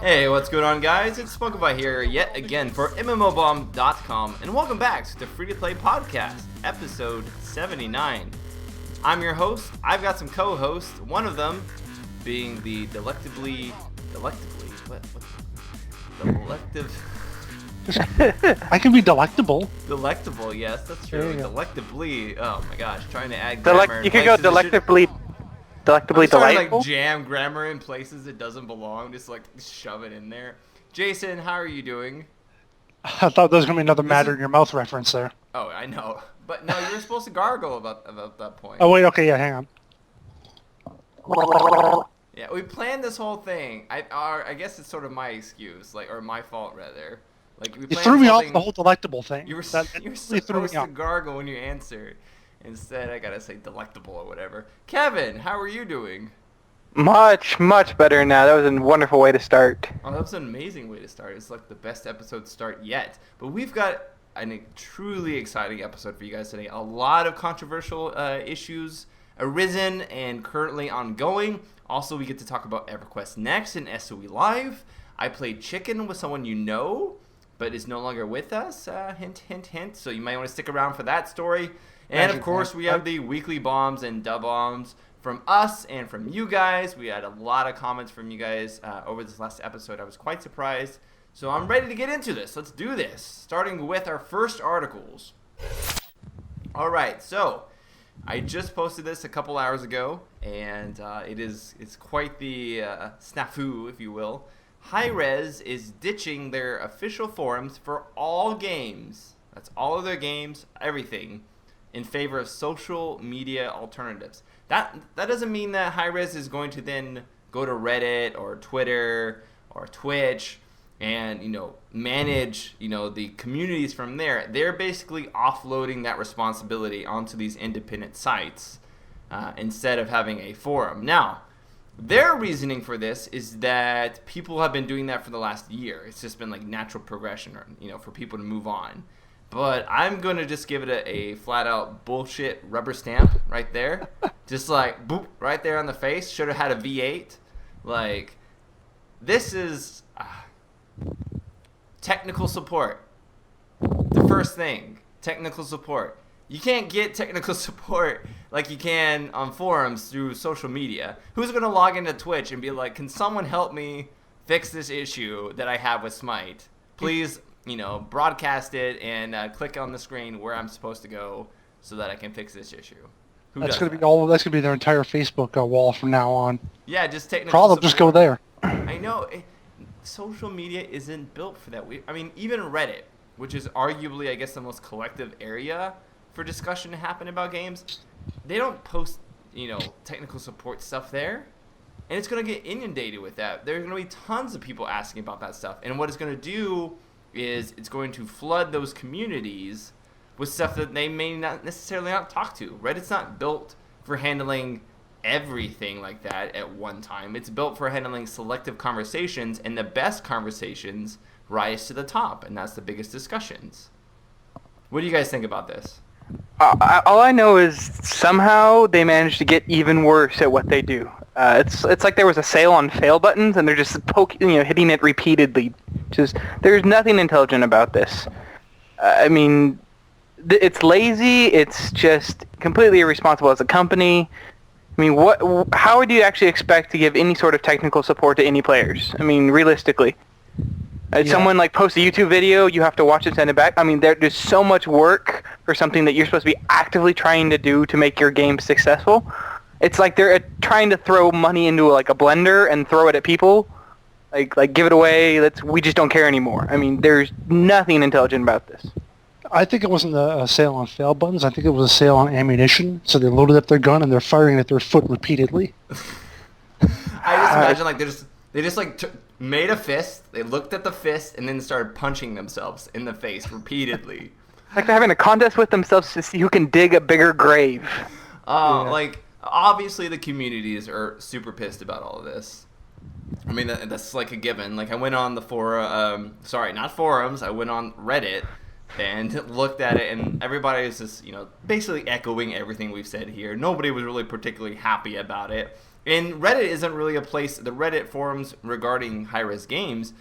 Hey, what's going on, guys? It's Spotify here yet again for MMOBomb.com, and welcome back to the Free-to-Play Podcast, episode 79. I'm your host. I've got some co-hosts, one of them being the delectably, I can be delectable. Delectable, yes, that's true. Delectably, oh my gosh, trying to add grammar. You could go delectably delectable. delightful. Like jam grammar in places it doesn't belong, just like shove it in there. Jason, how are you doing? I thought there was going to be another matter in your mouth reference there. Oh, I know. But no, you were supposed to gargle about that point. Oh, wait, okay, yeah, hang on. Yeah, we planned this whole thing. I guess it's sort of my excuse, or my fault, rather. Like, we You planned threw me off something- the whole delectable thing. You were really supposed to gargle when you answered. Instead, I gotta say delectable or whatever. Kevin, how are you doing? Much better now. That was a wonderful way to start. Oh, that was an amazing way to start. It's like the best episode start yet. But we've got a truly exciting episode for you guys today. A lot of controversial issues arisen and currently ongoing. Also, we get to talk about EverQuest Next and SOE Live. I played chicken with someone you know, but is no longer with us. Hint, hint, hint. So you might want to stick around for that story. And of course, we have the weekly bombs and dub bombs from us and from you guys. We had a lot of comments from you guys over this last episode. I was quite surprised. So I'm ready to get into this. Let's do this. Starting with our first articles. All right, so I just posted this a couple hours ago, and it's quite the snafu, if you will. Hi-Rez is ditching their official forums for all games. That's all of their games, everything, in favor of social media alternatives. That doesn't mean that Hi-Rez is going to then go to Reddit or Twitter or Twitch and manage the communities from there. They're basically offloading that responsibility onto these independent sites instead of having a forum. Now, their reasoning for this is that people have been doing that for the last year. It's just been like natural progression, for people to move on. But I'm going to just give it a flat-out bullshit rubber stamp right there. Just like, boop, right there on the face. Should have had a V8. Like, this is technical support. The first thing, technical support. You can't get technical support like you can on forums through social media. Who's going to log into Twitch and be like, can someone help me fix this issue that I have with Smite? Please, broadcast it and click on the screen where I'm supposed to go so that I can fix this issue. That's going to be that's going to be their entire Facebook wall from now on. Yeah, just technical Probably support. just go there. I know. Social media isn't built for that. Even Reddit, which is arguably, I guess, the most collective area for discussion to happen about games, they don't post, technical support stuff there. And it's going to get inundated with that. There's going to be tons of people asking about that stuff. And what it's going to do is it's going to flood those communities with stuff that they may not necessarily not talk to. Reddit's not built for handling everything like that at one time. It's built for handling selective conversations, and the best conversations rise to the top, and that's the biggest discussions. What do you guys think about this? All I know is somehow they managed to get even worse at what they do. It's like there was a sale on fail buttons, and they're just hitting it repeatedly. There's nothing intelligent about this. It's lazy. It's just completely irresponsible as a company. How would you actually expect to give any sort of technical support to any players? Realistically. Someone posts a YouTube video, you have to watch it, send it back. There's so much work for something that you're supposed to be actively trying to do to make your game successful. It's like they're trying to throw money into a blender and throw it at people. Like give it away. We just don't care anymore. There's nothing intelligent about this. I think it wasn't a sale on fail buttons. I think it was a sale on ammunition. So they loaded up their gun and they're firing at their foot repeatedly. I just imagine they just made a fist. They looked at the fist and then started punching themselves in the face repeatedly. Like they're having a contest with themselves to see who can dig a bigger grave. Obviously the communities are super pissed about all of this. That's like a given. I went on the not forums. I went on Reddit and looked at it, and everybody was just, basically echoing everything we've said here. Nobody was really particularly happy about it. And Reddit isn't really a place. The Reddit forums regarding Hi-Rez games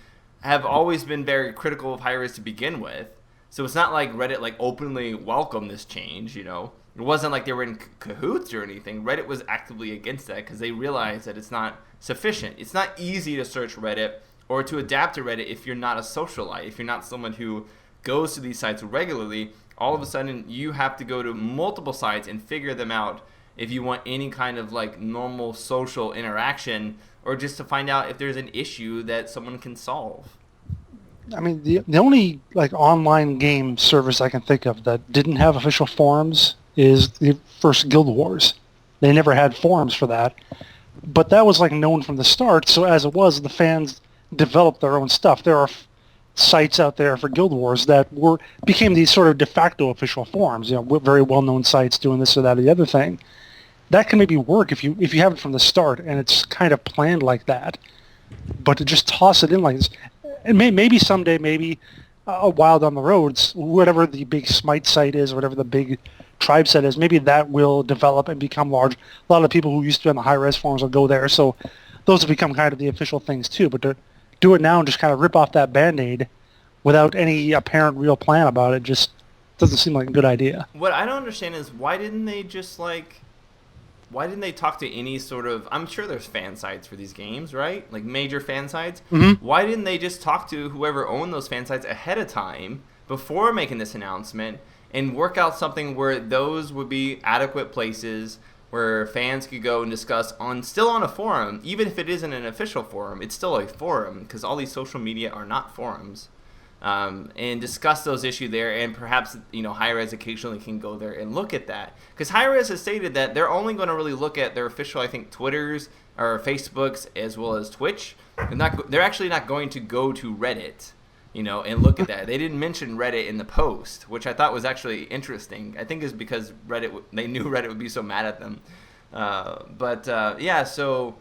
have always been very critical of Hi-Rez to begin with. So it's not like Reddit like openly welcomed this change, you know. It wasn't like they were in cahoots or anything. Reddit was actively against that because they realized that it's not sufficient. It's not easy to search Reddit or to adapt to Reddit if you're not a socialite, if you're not someone who goes to these sites regularly. All of a sudden, you have to go to multiple sites and figure them out if you want any kind of like normal social interaction or just to find out if there's an issue that someone can solve. I mean, the only like online game service I can think of that didn't have official forums is the first Guild Wars. They never had forums for that, but that was like known from the start. So as it was, the fans developed their own stuff. There are sites out there for Guild Wars that became these sort of de facto official forums. You know, very well-known sites doing this or that or the other thing. That can maybe work if you have it from the start and it's kind of planned like that. But to just toss it in like this, and maybe someday, maybe a while down the road, whatever the big Smite site is, whatever the big tribe site is, maybe that will develop and become large. A lot of people who used to be on the Hi-Rez forums will go there, so those will become kind of the official things too. But to do it now and just kind of rip off that Band-Aid without any apparent real plan about it just doesn't seem like a good idea. What I don't understand is why didn't they talk to any sort of... I'm sure there's fan sites for these games, right? Like major fan sites. Mm-hmm. Why didn't they just talk to whoever owned those fan sites ahead of time before making this announcement and work out something where those would be adequate places where fans could go and discuss still on a forum, even if it isn't an official forum, it's still a forum because all these social media are not forums, and discuss those issues there, and perhaps Hi-Rez occasionally can go there and look at that because Hi-Rez has stated that they're only going to really look at their official, I think, Twitters or Facebooks as well as Twitch. They're actually not going to go to Reddit, and look at that. They didn't mention Reddit in the post, which I thought was actually interesting. I think it's because they knew Reddit would be so mad at them. Yeah, so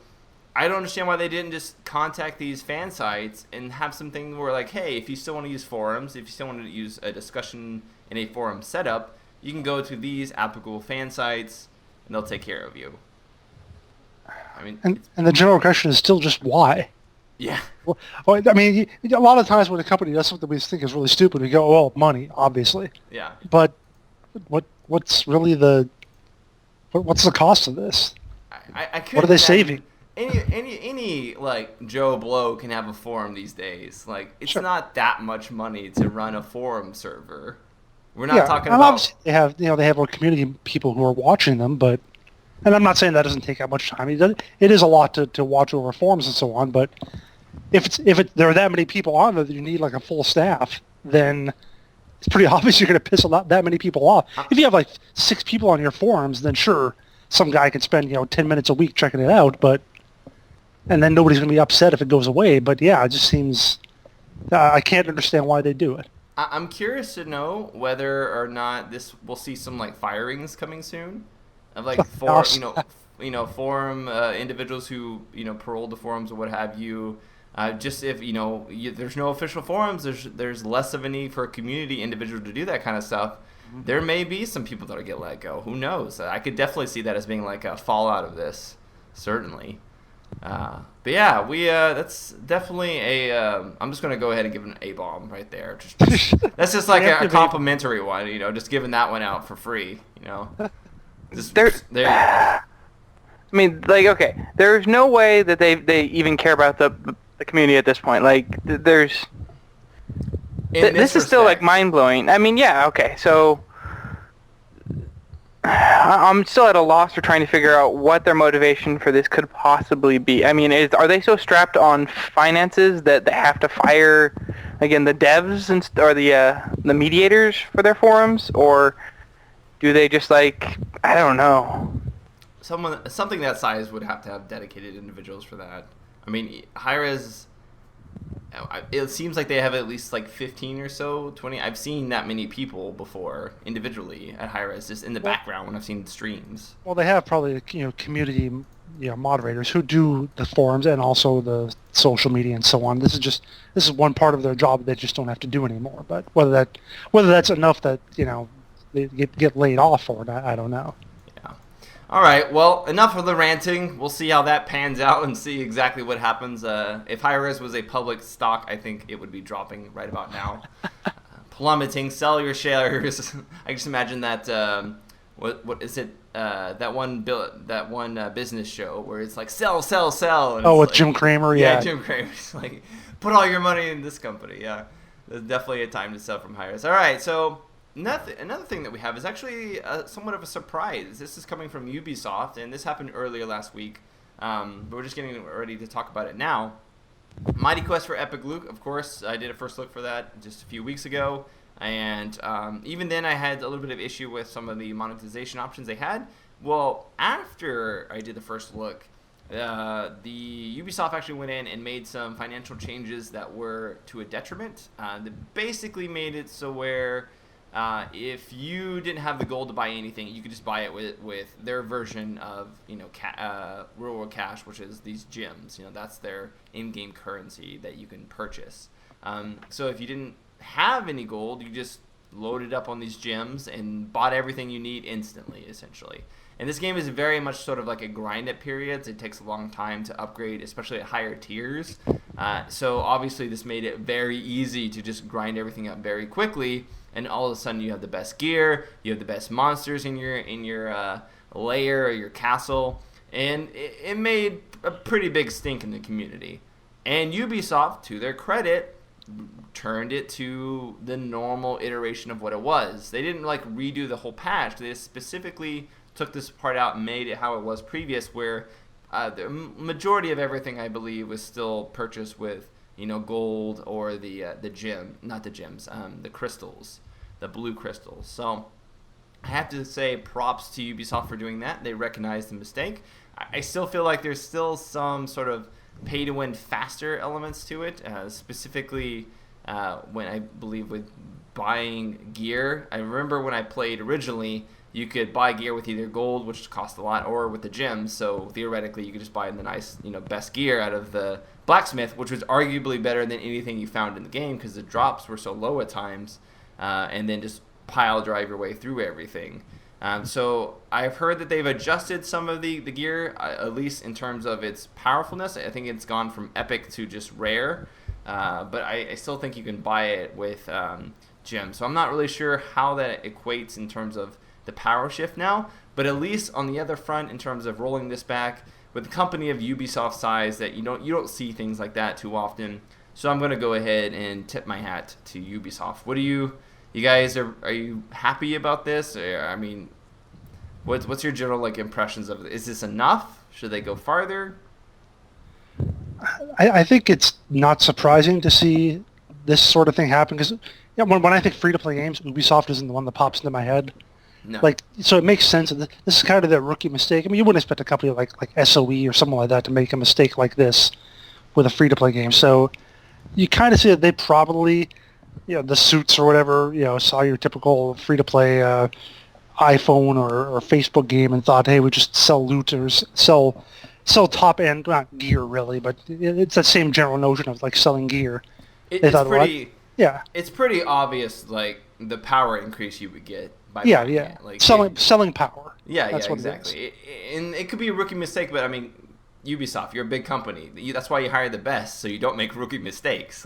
I don't understand why they didn't just contact these fan sites and have something where like, hey, if you still want to use forums, if you still want to use a discussion in a forum setup, you can go to these applicable fan sites and they'll take care of you. I mean, and the general question is still just why? Yeah. Well, I mean, a lot of times when a company does something we think is really stupid, we go, "Oh, money, obviously." Yeah. But what's really what's the cost of this? I what are they saving? Any like Joe Blow can have a forum these days. Like it's Sure. not that much money to run a forum server. We're not talking about. Obviously they have our community people who are watching them, but. And I'm not saying that doesn't take that much time. It is a lot to watch over forums and so on. But if there are that many people on there that you need like a full staff, then it's pretty obvious you're going to piss that many people off. If you have like 6 people on your forums, then sure, some guy can spend 10 minutes a week checking it out. And then nobody's going to be upset if it goes away. But yeah, it just seems I can't understand why they do it. I'm curious to know whether or not we'll see some like firings coming soon. Of like forum individuals who paroled the forums or what have you. Just if there's no official forums, there's less of a need for a community individual to do that kind of stuff. Mm-hmm. There may be some people that'll get let go. Who knows? I could definitely see that as being like a fallout of this, certainly. But yeah, that's definitely I'm just gonna go ahead and give an A-bomb right there. That's just like a complimentary one, just giving that one out for free, I mean, like, okay, there's no way that they even care about the community at this point. Like, this is still like mind blowing. I mean, yeah, okay, so I'm still at a loss for trying to figure out what their motivation for this could possibly be. I mean, are they so strapped on finances that they have to fire again the devs or the mediators for their forums, or do they just like, I don't know. Something that size would have to have dedicated individuals for that. I mean, Hi-Rez, it seems like they have at least like 15 or so, 20. I've seen that many people before individually at Hi-Rez, just in the background when I've seen streams. Well, they have probably community moderators who do the forums and also the social media and so on. This is one part of their job they just don't have to do anymore. But whether that's enough that they get laid off for it, I don't know. Yeah. All right, well, enough of the ranting. We'll see how that pans out and see exactly what happens. If Hi-Rez was a public stock, I think it would be dropping right about now. Plummeting. Sell your shares. I just imagine that. What is it? That one business show where it's like sell. And with like, Jim Cramer. Yeah, Jim Cramer's like, put all your money in this company. Yeah, there's definitely a time to sell from Hi-Rez. All right, so. Another thing that we have is actually somewhat of a surprise. This is coming from Ubisoft, and this happened earlier last week. But we're just getting ready to talk about it now. Mighty Quest for Epic Loot, of course. I did a first look for that just a few weeks ago. And even then I had a little bit of issue with some of the monetization options they had. Well, after I did the first look, the Ubisoft actually went in and made some financial changes that were to a detriment. They basically made it so where... if you didn't have the gold to buy anything, you could just buy it with their version of, Real World Cash, which is these gems. That's their in-game currency that you can purchase. So if you didn't have any gold, you just loaded up on these gems and bought everything you need instantly, essentially. And this game is very much sort of like a grind at periods. It takes a long time to upgrade, especially at higher tiers. So obviously this made it very easy to just grind everything up very quickly. And all of a sudden you have the best gear, you have the best monsters in your lair or your castle, and it made a pretty big stink in the community. And Ubisoft, to their credit, turned it to the normal iteration of what it was. They didn't redo the whole patch. They specifically took this part out and made it how it was previous, where the majority of everything, I believe, was still purchased with gold or the crystals, the blue crystals. So I have to say props to Ubisoft for doing that. They recognized the mistake. I still feel like there's still some sort of pay to win faster elements to it, specifically when I believe with buying gear. I remember when I played originally, you could buy gear with either gold, which cost a lot, or with the gems. So theoretically, you could just buy the nice, best gear out of the blacksmith, which was arguably better than anything you found in the game because the drops were so low at times, and then just pile drive your way through everything. So I've heard that they've adjusted some of the gear, at least in terms of its powerfulness. I think it's gone from epic to just rare, but I still think you can buy it with gems. So I'm not really sure how that equates in terms of the power shift now, but at least on the other front, in terms of rolling this back with a company of Ubisoft size, that you don't see things like that too often. So I'm going to go ahead and tip my hat to Ubisoft. What do you guys, are you happy about this? I mean, what's your general impressions of it? Is this enough? Should they go farther? I think it's not surprising to see this sort of thing happen because when I think free-to-play games, Ubisoft isn't the one that pops into my head. No. So it makes sense. This is kind of their rookie mistake. I mean, you wouldn't expect a company like SOE or something like that to make a mistake like this with a free-to-play game. So you kind of see that they probably, the suits or whatever, saw your typical free-to-play iPhone or Facebook game and thought, hey, we just sell loot or sell top-end, not gear really, but it's that same general notion of selling gear. It's pretty obvious, the power increase you would get. Selling power. That's what exactly. And it could be a rookie mistake, but I mean, Ubisoft, you're a big company. That's why you hire the best, so you don't make rookie mistakes.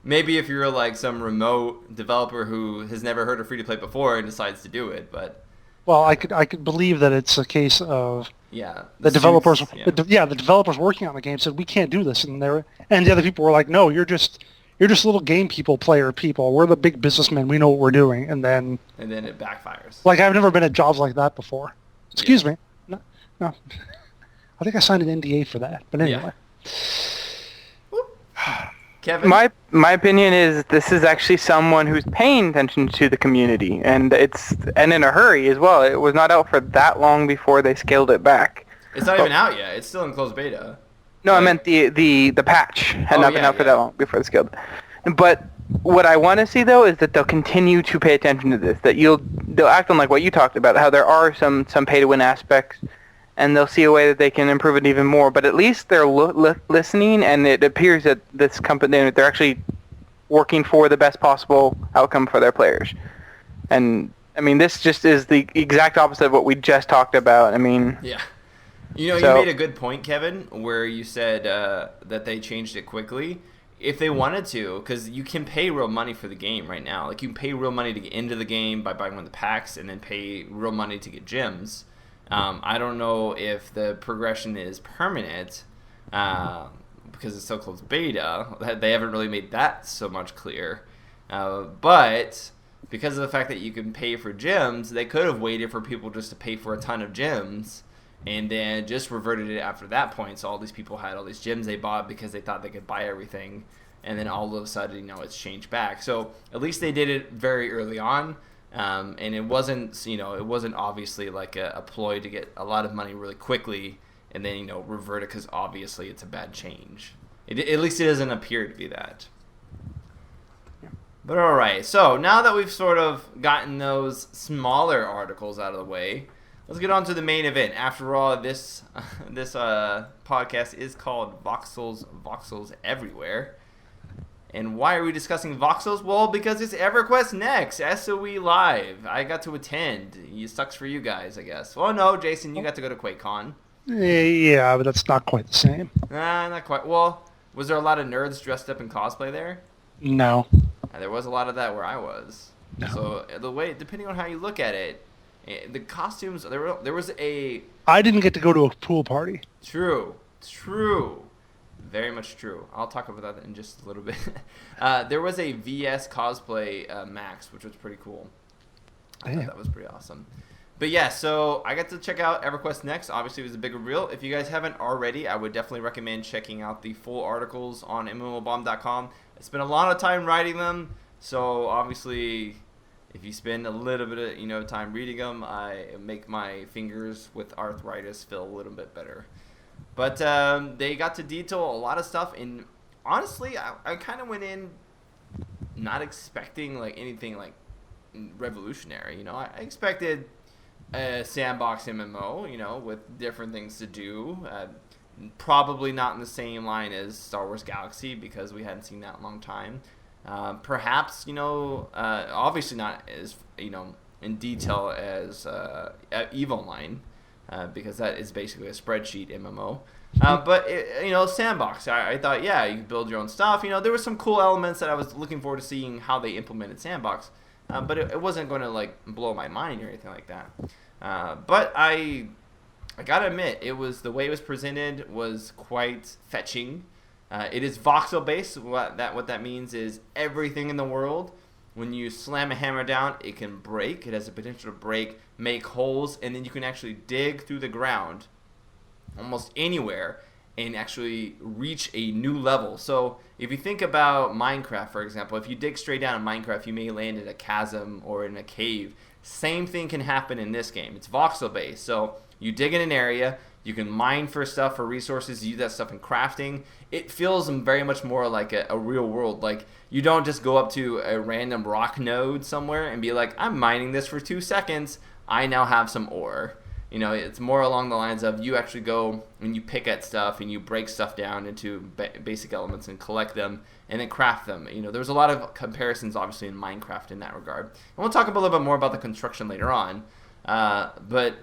Maybe if you're some remote developer who has never heard of free to play before and decides to do it, but. Well, I could believe that it's a case of the developers. The developers working on the game said we can't do this, and the other people were like, no, you're just little game player people. We're the big businessmen. We know what we're doing. And then it backfires. I've never been at jobs like that before. Excuse me. No. I think I signed an NDA for that. But anyway. Kevin? My opinion is this is actually someone who's paying attention to the community, and in a hurry as well. It was not out for that long before they scaled it back. It's not even out yet. It's still in closed beta. No, I meant the patch had not been out for that long before the scaled. But what I want to see though is that they'll continue to pay attention to this. That they'll act on what you talked about, how there are some pay to win aspects, and they'll see a way that they can improve it even more. But at least they're listening, and it appears that this company, they're actually working for the best possible outcome for their players. And I mean, this just is the exact opposite of what we just talked about. I mean, Yeah. You know, So- you made a good point, Kevin, where you said that they changed it quickly. If they wanted to, because you can pay real money for the game right now. Like, you can pay real money to get into the game by buying one of the packs and then pay real money to get gems. I don't know if the progression is permanent because it's so close beta. They haven't really made that so much clear. But because of the fact that you can pay for gems, they could have waited for people just to pay for a ton of gems and then just reverted it after that point. So all these people had all these gems they bought because they thought they could buy everything, and then all of a sudden, you know, it's changed back. So at least they did it very early on, and it wasn't, you know, it wasn't obviously like a ploy to get a lot of money really quickly and then, you know, revert it because obviously it's a bad change. At least it doesn't appear to be that. But all right, so now that we've sort of gotten those smaller articles out of the way, let's get on to the main event. After all, this podcast is called Voxels Everywhere. And why are we discussing Voxels? Well, because it's EverQuest Next, SOE Live. I got to attend. It sucks for you guys, I guess. Well, no, Jason, you got to go to QuakeCon. Yeah, but that's not quite the same. Not quite. Well, was there a lot of nerds dressed up in cosplay there? No. There was a lot of that where I was. No. So the way, depending on how you look at it, the costumes, there was a... I didn't get to go to a pool party. True. Very much true. I'll talk about that in just a little bit. There was a VS cosplay Max, which was pretty cool. I thought that was pretty awesome. But yeah, so I got to check out EverQuest Next. Obviously, it was a big reveal. If you guys haven't already, I would definitely recommend checking out the full articles on MMOBomb.com. I spent a lot of time writing them, so obviously, if you spend a little bit of time reading them, I make my fingers with arthritis feel a little bit better. But they got to detail a lot of stuff, and honestly, I kind of went in not expecting like anything like revolutionary. I expected a sandbox MMO, with different things to do. Probably not in the same line as Star Wars Galaxy because we hadn't seen that in a long time. Perhaps, obviously not as, in detail as EVE Online, because that is basically a spreadsheet MMO. But, sandbox, I thought, yeah, you can build your own stuff. There were some cool elements that I was looking forward to seeing how they implemented sandbox. But it wasn't going to, like, blow my mind or anything like that. But I gotta admit, the way it was presented was quite fetching. It is voxel based. What that means is everything in the world, when you slam a hammer down, it can break. It has the potential to break, make holes, and then you can actually dig through the ground almost anywhere and actually reach a new level. So if you think about Minecraft, for example, if you dig straight down in Minecraft, you may land in a chasm or in a cave. Same thing can happen in this game. It's voxel based. So you dig in an area, you can mine for stuff, for resources, use that stuff in crafting. It feels very much more like a real world. Like, you don't just go up to a random rock node somewhere and be like, I'm mining this for 2 seconds, I now have some ore. It's more along the lines of you actually go and you pick at stuff and you break stuff down into basic elements and collect them and then craft them. There's a lot of comparisons, obviously, in Minecraft in that regard. And we'll talk a little bit more about the construction later on. But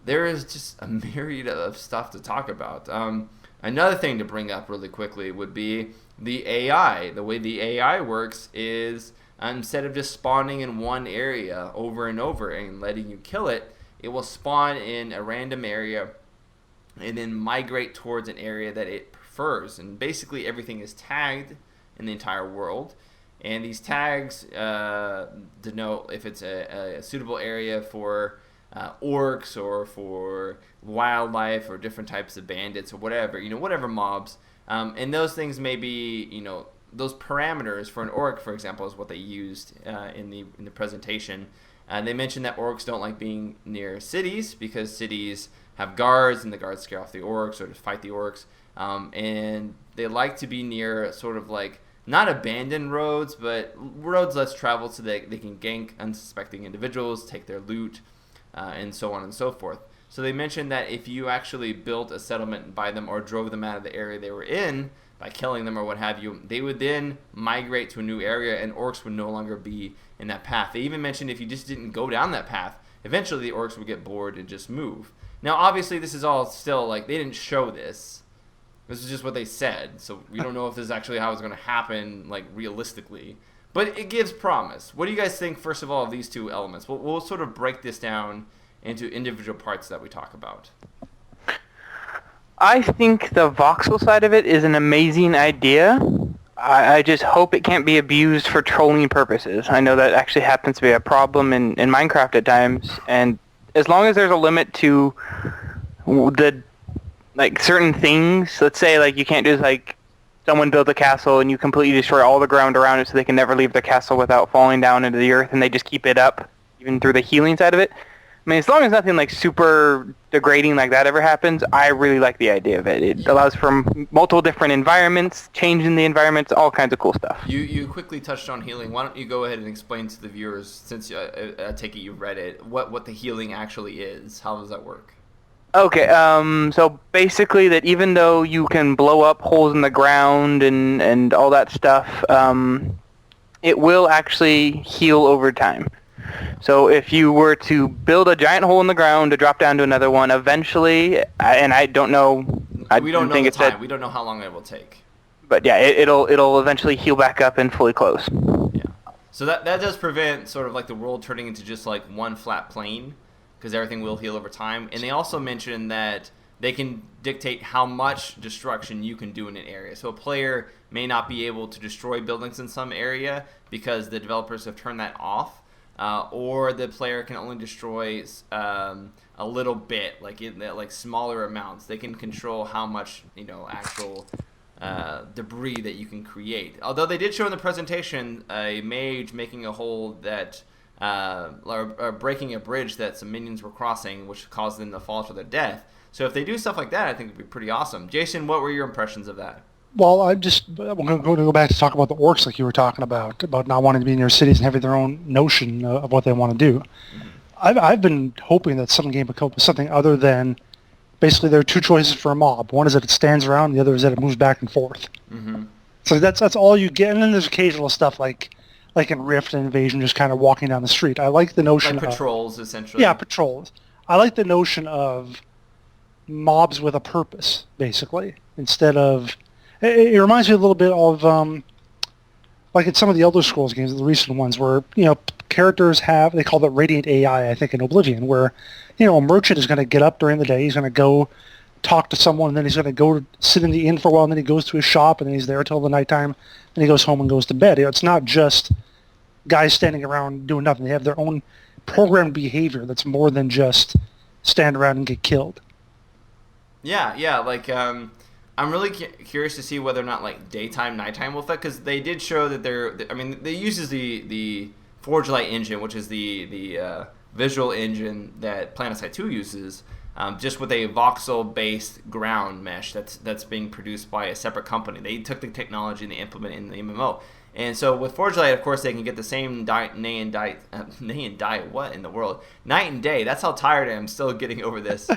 there is just a myriad of stuff to talk about. Another thing to bring up really quickly would be the AI. The way the AI works is instead of just spawning in one area over and over and letting you kill it, it will spawn in a random area and then migrate towards an area that it prefers. And basically everything is tagged in the entire world. And these tags denote if it's a suitable area for orcs or for wildlife or different types of bandits or whatever, whatever mobs. And those things may be, those parameters for an orc, for example, is what they used in the presentation. They mentioned that orcs don't like being near cities because cities have guards and the guards scare off the orcs or to fight the orcs. And they like to be near sort of like not abandoned roads, but roads less traveled so that they can gank unsuspecting individuals, take their loot, and so on and so forth. So they mentioned that if you actually built a settlement by them or drove them out of the area they were in by killing them or what have you, they would then migrate to a new area, and orcs would no longer be in that path. They even mentioned if you just didn't go down that path, eventually the orcs would get bored and just move. Now, obviously, this is all still, like, they didn't show this. This is just what they said, so we don't know if this is actually how it's going to happen, like, realistically. But it gives promise. What do you guys think, first of all, of these two elements? We'll sort of break this down into individual parts that we talk about. I think the voxel side of it is an amazing idea. I just hope it can't be abused for trolling purposes. I know that actually happens to be a problem in Minecraft at times, and as long as there's a limit to the like certain things, let's say like you can't just like someone build a castle and you completely destroy all the ground around it so they can never leave their castle without falling down into the earth, and they just keep it up even through the healing side of it. I mean, as long as nothing like super degrading like that ever happens, I really like the idea of it. It allows for multiple different environments, changing the environments, all kinds of cool stuff. You quickly touched on healing. Why don't you go ahead and explain to the viewers, since I take it you've read it, what the healing actually is? How does that work? Okay, so basically that even though you can blow up holes in the ground and all that stuff, it will actually heal over time. So if you were to build a giant hole in the ground to drop down to another one, eventually, and I don't know, we don't know the time. We don't know how long it will take. But yeah, it'll eventually heal back up and fully close. Yeah. So that does prevent sort of like the world turning into just like one flat plane, because everything will heal over time. And they also mentioned that they can dictate how much destruction you can do in an area. So a player may not be able to destroy buildings in some area because the developers have turned that off. Or the player can only destroy a little bit, like smaller amounts. They can control how much actual debris that you can create. Although they did show in the presentation a mage making a hole that or breaking a bridge that some minions were crossing, which caused them to fall to their death. So if they do stuff like that, I think it'd be pretty awesome. Jason, what were your impressions of that? Well, I'm going to go back to talk about the orcs like you were talking about not wanting to be in your cities and having their own notion of what they want to do. Mm-hmm. I've been hoping that some game would come up with something other than basically there are two choices for a mob. One is that it stands around, the other is that it moves back and forth. Mm-hmm. So that's all you get, and then there's occasional stuff like in Rift and Invasion, just kind of walking down the street. I like the notion like patrols, essentially. Yeah, patrols. I like the notion of mobs with a purpose, basically, instead of... It reminds me a little bit of, like in some of the Elder Scrolls games, the recent ones, where, characters have, they call it Radiant AI, I think, in Oblivion, where, a merchant is going to get up during the day, he's going to go talk to someone, and then he's going to go sit in the inn for a while, and then he goes to his shop, and then he's there till the nighttime, and he goes home and goes to bed. It's not just guys standing around doing nothing. They have their own programmed behavior that's more than just stand around and get killed. Yeah, like, I'm really curious to see whether or not like daytime, nighttime will affect, because they did show that they uses the Forge Light engine, which is the visual engine that PlanetSide 2 uses, just with a voxel-based ground mesh that's being produced by a separate company. They took the technology and they implemented it in the MMO. And so with Forge Light, of course, they can get the same night and day. What in the world? Night and day. That's how tired I am. Still getting over this.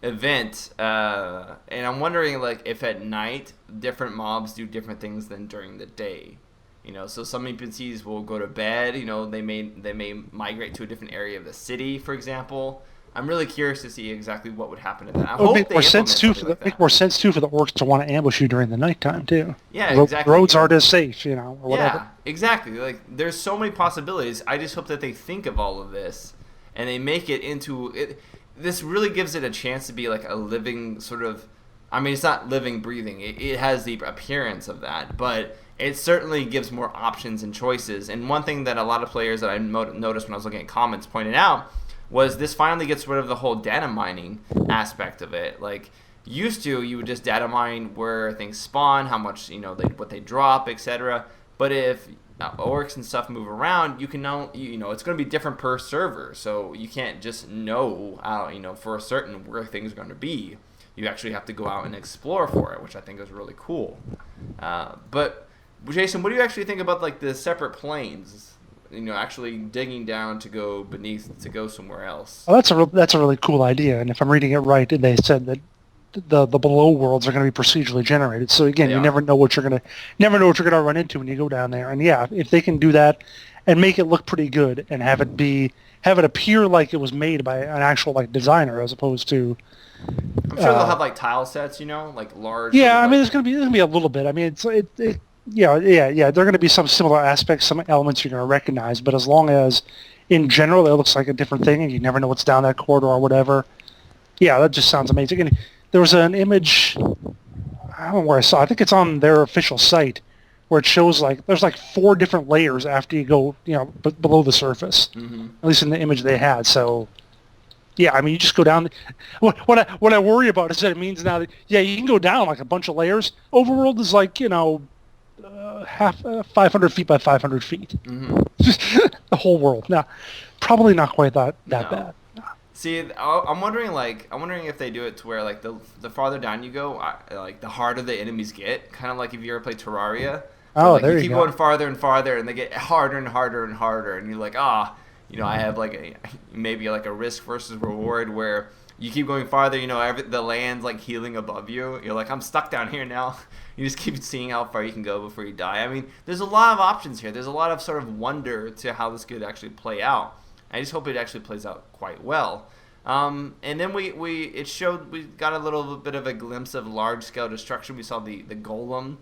Event, and I'm wondering like if at night different mobs do different things than during the day. So some NPCs will go to bed. They may migrate to a different area of the city, for example. I'm really curious to see exactly what would happen to that. I hope make more sense too for the orcs to want to ambush you during the nighttime too. Yeah, exactly. Roads aren't as safe, or whatever. Yeah, exactly. Like there's so many possibilities. I just hope that they think of all of this and they make it into it. This really gives it a chance to be like a living sort of... I mean, it's not living, breathing. It has the appearance of that, but it certainly gives more options and choices. And one thing that a lot of players that I noticed when I was looking at comments pointed out was this finally gets rid of the whole data mining aspect of it. Like, used to, you would just data mine where things spawn, how much, what they drop, etc. But if orcs and stuff move around, you can know, it's going to be different per server, so you can't just know, for a certain where things are going to be. You actually have to go out and explore for it, which I think is really cool. But Jason, what do you actually think about like the separate planes? Actually digging down to go beneath to go somewhere else. Well, that's a really cool idea, and if I'm reading it right, they said that the below worlds are going to be procedurally generated. So again, They you are. never know what you're gonna run into when you go down there. And yeah, if they can do that and make it look pretty good and have it appear like it was made by an actual like designer as opposed to I'm sure they'll have like tile sets, like large. yeah. I sort of, mean, there's gonna be a little bit. I mean, yeah. There are going to be some similar aspects, some elements you're going to recognize. But as long as in general it looks like a different thing and you never know what's down that corridor or whatever, yeah, that just sounds amazing. And there was an image, I don't know where I saw. I think it's on their official site where it shows like there's like 4 different layers after you go, below the surface. Mm-hmm. At least in the image they had. So, yeah, I mean, you just go down. What I worry about is that it means now that you can go down like a bunch of layers. Overworld is like 500 feet by 500 feet. Mm-hmm. The whole world. Now, probably not quite that No. bad. See, I'm wondering if they do it to where like the farther down you go, like the harder the enemies get. Kind of like if you ever play Terraria. Oh, like, there you you keep go. going farther and farther, and they get harder and harder and harder, and you're like, I have like maybe like a risk versus reward where you keep going farther. The land's like healing above you. You're like, I'm stuck down here now. You just keep seeing how far you can go before you die. I mean, there's a lot of options here. There's a lot of sort of wonder to how this could actually play out. I just hope it actually plays out quite well. And then we got a little bit of a glimpse of large scale destruction. We saw the golem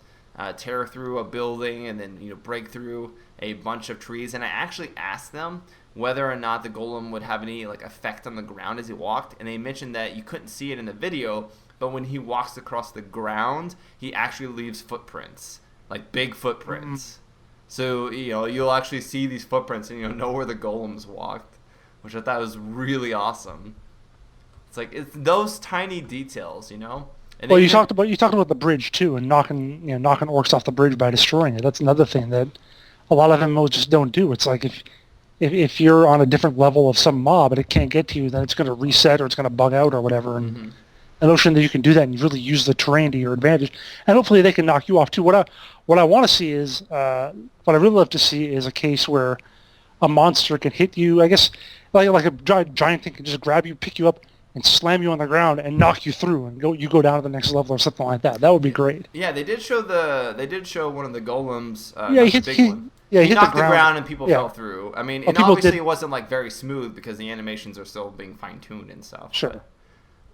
tear through a building and then break through a bunch of trees. And I actually asked them whether or not the golem would have any like effect on the ground as he walked, and they mentioned that you couldn't see it in the video, but when he walks across the ground, he actually leaves footprints, like big footprints. So you'll actually see these footprints and know where the golems walked, which I thought was really awesome. It's those tiny details, And Well, you talked about the bridge too, and knocking orcs off the bridge by destroying it. That's another thing that a lot of MMOs just don't do. It's like if you're on a different level of some mob and it can't get to you, then it's going to reset or it's going to bug out or whatever. And the notion that you can do that and you really use the terrain to your advantage, and hopefully they can knock you off too. What I want to see is what I really love to see is a case where a monster can hit you. I guess like a giant thing can just grab you, pick you up, and slam you on the ground and knock you through, and you go down to the next level or something like that. That would be great. Yeah, they did show one of the golems. Yeah, he hit knocked the ground and people fell through. I mean, and obviously it wasn't like very smooth because the animations are still being fine tuned and stuff. Sure.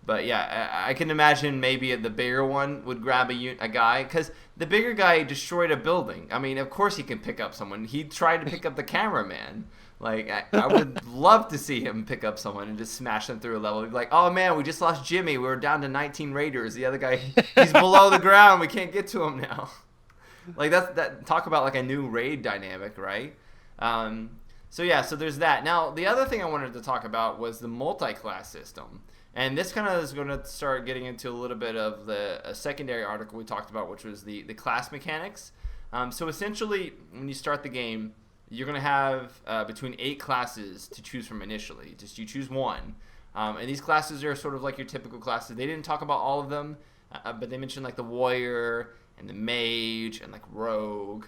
But yeah, I can imagine maybe the bigger one would grab a guy, because the bigger guy destroyed a building. I mean, of course he can pick up someone. He tried to pick up the cameraman. Like, I would love to see him pick up someone and just smash them through a level. He'd be like, oh man, we just lost Jimmy. We were down to 19 raiders. The other guy, he's below the ground. We can't get to him now. Like, talk about like a new raid dynamic, right? So there's that. Now, the other thing I wanted to talk about was the multi-class system. And this kind of is going to start getting into a little bit of a secondary article we talked about, which was the class mechanics. So essentially, when you start the game, you're going to have between 8 classes to choose from initially. Just you choose one. And these classes are sort of like your typical classes. They didn't talk about all of them, but they mentioned like the warrior and the mage and like rogue.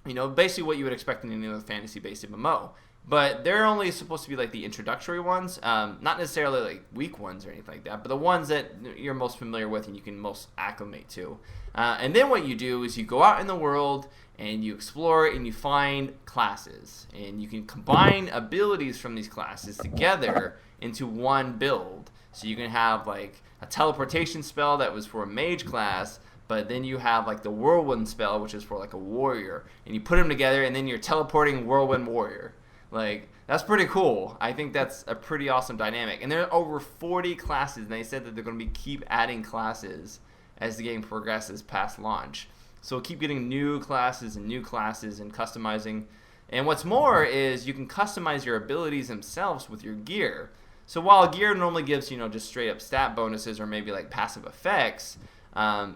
Basically what you would expect in any other fantasy-based MMO. But they're only supposed to be like the introductory ones, not necessarily like weak ones or anything like that, but the ones that you're most familiar with and you can most acclimate to. And then what you do is you go out in the world and you explore and you find classes, and you can combine abilities from these classes together into one build. So you can have like a teleportation spell that was for a mage class, but then you have like the whirlwind spell, which is for like a warrior, and you put them together and then you're teleporting whirlwind warrior. Like, that's pretty cool. I think that's a pretty awesome dynamic. And there are over 40 classes, and they said that they're going to keep adding classes as the game progresses past launch. So we'll keep getting new classes and customizing. And what's more is you can customize your abilities themselves with your gear. So while gear normally gives, just straight up stat bonuses or maybe like passive effects, I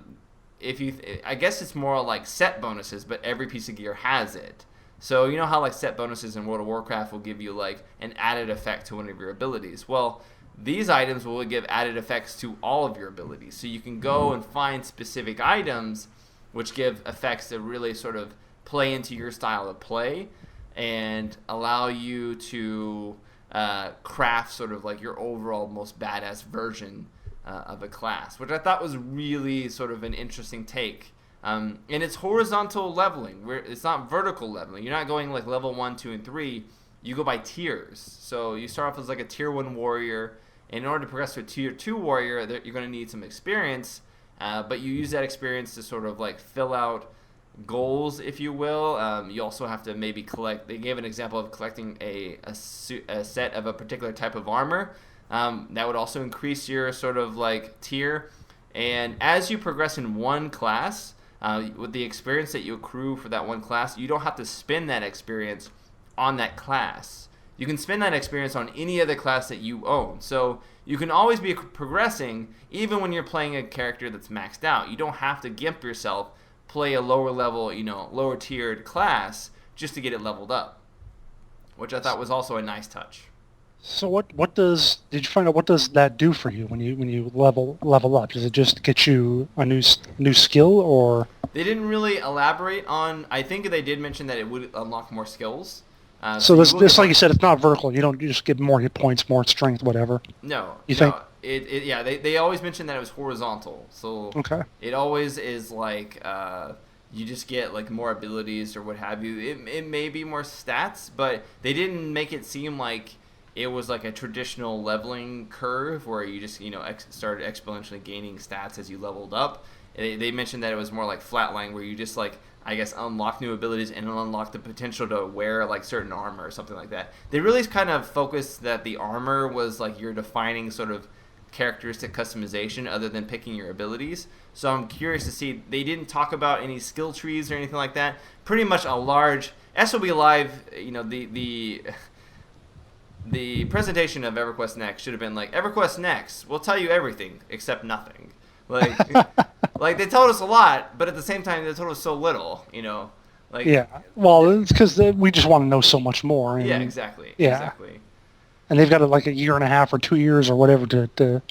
guess it's more like set bonuses, but every piece of gear has it. So you know how like set bonuses in World of Warcraft will give you like an added effect to one of your abilities? Well, these items will give added effects to all of your abilities. So you can go and find specific items which give effects that really sort of play into your style of play and allow you to craft sort of like your overall most badass version of a class, which I thought was really sort of an interesting take. And it's horizontal leveling, where it's not vertical leveling. You're not going like level 1, 2, and 3. You go by tiers. So you start off as like a tier 1 warrior. And in order to progress to a tier 2 warrior, you're going to need some experience. But you use that experience to sort of like fill out goals, if you will. You also have to maybe collect. They gave an example of collecting a set of a particular type of armor. That would also increase your sort of like tier. And as you progress in one class, with the experience that you accrue for that one class, you don't have to spend that experience on that class. You can spend that experience on any other class that you own. So you can always be progressing even when you're playing a character that's maxed out. You don't have to gimp yourself, play a lower level, lower tiered class just to get it leveled up, which I thought was also a nice touch. So did you find out what does that do for you when you level up? Does it just get you a new skill, or? They didn't really elaborate on. I think they did mention that it would unlock more skills. So this like you said, it's not vertical. You just get more hit points, more strength, whatever. No. You think? Yeah. They always mentioned that it was horizontal. So okay. It always is like you just get like more abilities or what have you. It may be more stats, but they didn't make it seem like it was like a traditional leveling curve where you just started exponentially gaining stats as you leveled up. They mentioned that it was more like flatline, where you just like, I guess, unlock new abilities and unlock the potential to wear like certain armor or something like that. They really kind of focused that the armor was like your defining sort of characteristic customization other than picking your abilities. So I'm curious to see. They didn't talk about any skill trees or anything like that. Pretty much a large SOB Live, the presentation of EverQuest Next should have been like, EverQuest Next, we'll tell you everything except nothing. Like, like they told us a lot, but at the same time they told us so little. Like, yeah. Well, it's because we just want to know so much more. And, yeah, exactly. Yeah. Exactly. And they've got like a year and a half or 2 years or whatever to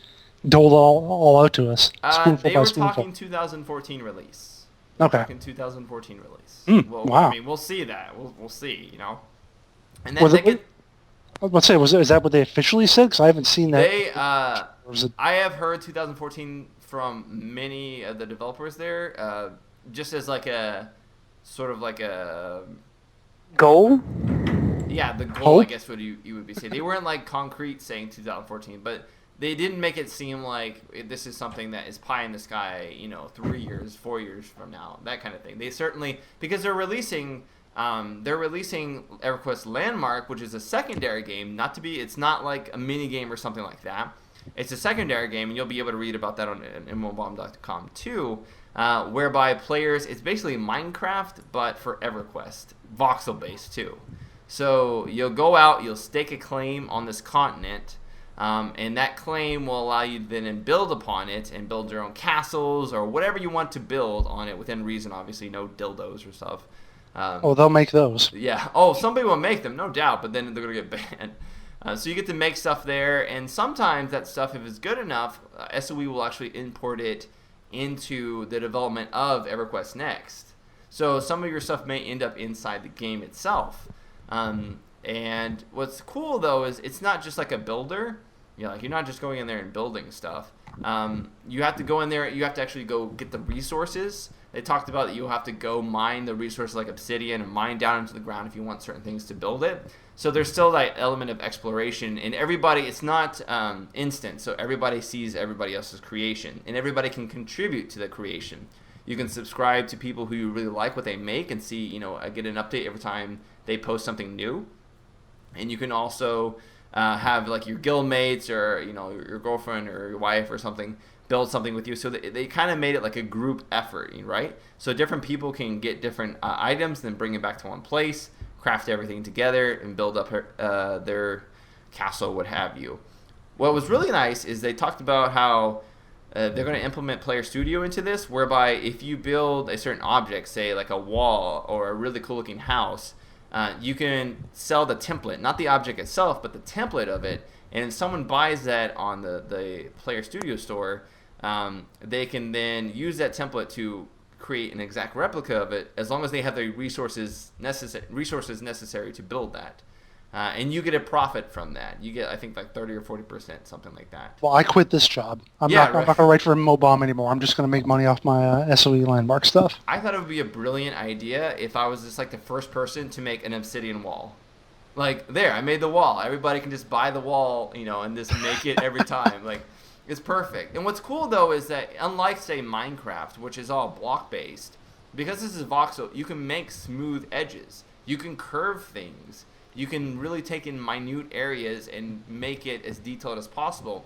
dole it all out to us. They were talking 2014 release. Okay. Talking 2014 release. Wow. I mean, we'll see that. We'll see. And then let's say, is that what they officially said? Because I haven't seen that. I have heard 2014 from many of the developers there, just as like a sort of like a goal. Yeah, the goal, Hope? I guess, what you would be saying. They weren't like concrete saying 2014, but they didn't make it seem like this is something that is pie in the sky, 3 years, 4 years from now, that kind of thing. They certainly, because they're releasing EverQuest Landmark, which is a secondary game, it's not like a mini game or something like that. It's a secondary game, and you'll be able to read about that on MMOBomb.com too, whereby players, it's basically Minecraft, but for EverQuest, voxel based too. So you'll go out, you'll stake a claim on this continent, and that claim will allow you to then build upon it and build your own castles or whatever you want to build on it within reason, obviously, no dildos or stuff. They'll make those. Yeah. Oh, somebody will make them, no doubt, but then they're going to get banned. So you get to make stuff there, and sometimes that stuff, if it's good enough, SOE will actually import it into the development of EverQuest Next. So some of your stuff may end up inside the game itself. And what's cool, though, is it's not just like a builder. You're not just going in there and building stuff. You have to go in there. You have to actually go get the resources. They talked about that you'll have to go mine the resources like obsidian and mine down into the ground if you want certain things to build it. So there's still that element of exploration, and everybody, it's not instant, so everybody sees everybody else's creation, and everybody can contribute to the creation. You can subscribe to people who you really like what they make and see, get an update every time they post something new. And you can also have like your guild mates or, your girlfriend or your wife or something build something with you. So they kind of made it like a group effort, right? So different people can get different items, then bring it back to one place, craft everything together, and build up their castle, what have you. What was really nice is they talked about how they're going to implement Player Studio into this, whereby if you build a certain object, say like a wall or a really cool looking house, you can sell the template, not the object itself, but the template of it. And if someone buys that on the Player Studio store, they can then use that template to create an exact replica of it, as long as they have the resources necessary to build that. and you get a profit from that. You get, I think, like 30 or 40%, something like that. Well, I quit this job. I'm not going to write for MMOBomb anymore. I'm just going to make money off my SOE landmark stuff. I thought it would be a brilliant idea if I was just like the first person to make an obsidian wall. Like, there, I made the wall. Everybody can just buy the wall, and just make it every time. Like, it's perfect. And what's cool, though, is that unlike, say, Minecraft, which is all block-based, because this is voxel, you can make smooth edges. You can curve things. You can really take in minute areas and make it as detailed as possible.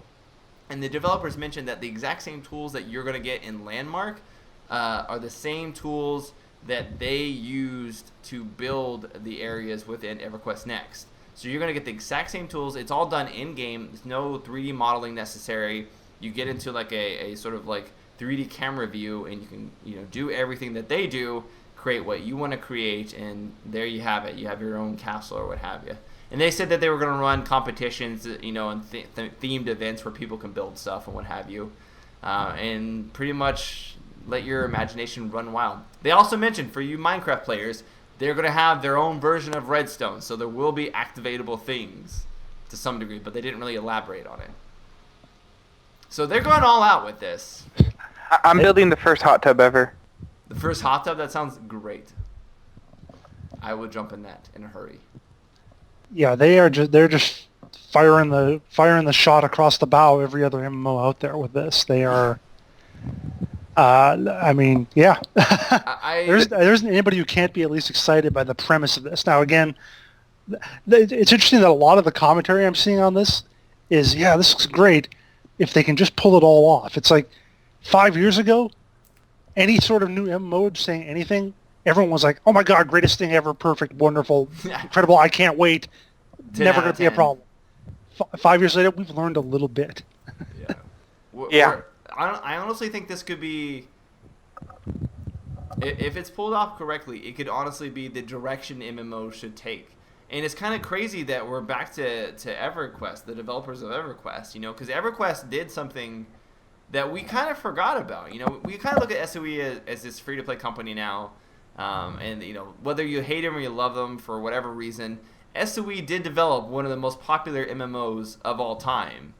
And the developers mentioned that the exact same tools that you're going to get in Landmark are the same tools that they used to build the areas within EverQuest Next. So you're going to get the exact same tools. It's all done in-game. There's no 3D modeling necessary. You get into like a sort of like 3D camera view, and you can do everything that they do, create what you want to create, and there you have it. You have your own castle or what have you. And they said that they were going to run competitions, and themed events where people can build stuff and what have you, and pretty much let your imagination run wild. They also mentioned, for you Minecraft players, they're going to have their own version of redstone, so there will be activatable things to some degree, but they didn't really elaborate on it. So they're going all out with this. I'm building the first hot tub ever. The first hot tub? That sounds great. I would jump in that in a hurry. Yeah, they're just firing the shot across the bow every other MMO out there with this. They are. I mean, yeah. There isn't anybody who can't be at least excited by the premise of this. Now, again, it's interesting that a lot of the commentary I'm seeing on this is, yeah, this looks great if they can just pull it all off. It's like 5 years ago, any sort of new MMO saying anything, everyone was like, oh my god, greatest thing ever, perfect, wonderful, incredible, I can't wait, never going to be a problem. 5 years later, we've learned a little bit. Yeah. I honestly think this could be, if it's pulled off correctly, it could honestly be the direction MMO should take. And it's kind of crazy that we're back to EverQuest, the developers of EverQuest, because EverQuest did something that we kind of forgot about. We kind of look at SOE as this free-to-play company now, and whether you hate them or you love them for whatever reason, SOE did develop one of the most popular MMOs of all time.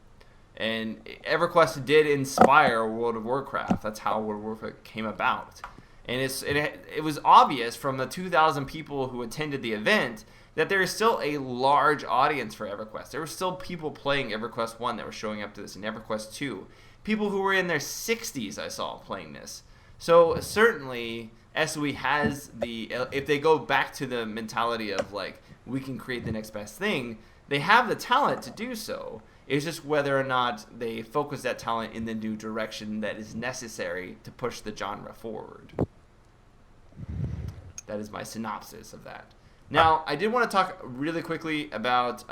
And EverQuest did inspire World of Warcraft. That's how World of Warcraft came about. And it was obvious from the 2,000 people who attended the event that there is still a large audience for EverQuest. There were still people playing EverQuest 1 that were showing up to this, and EverQuest 2. People who were in their 60s I saw playing this. So certainly SOE has if they go back to the mentality of like, we can create the next best thing, they have the talent to do so. It's just whether or not they focus that talent in the new direction that is necessary to push the genre forward. That is my synopsis of that. Now, I did want to talk really quickly about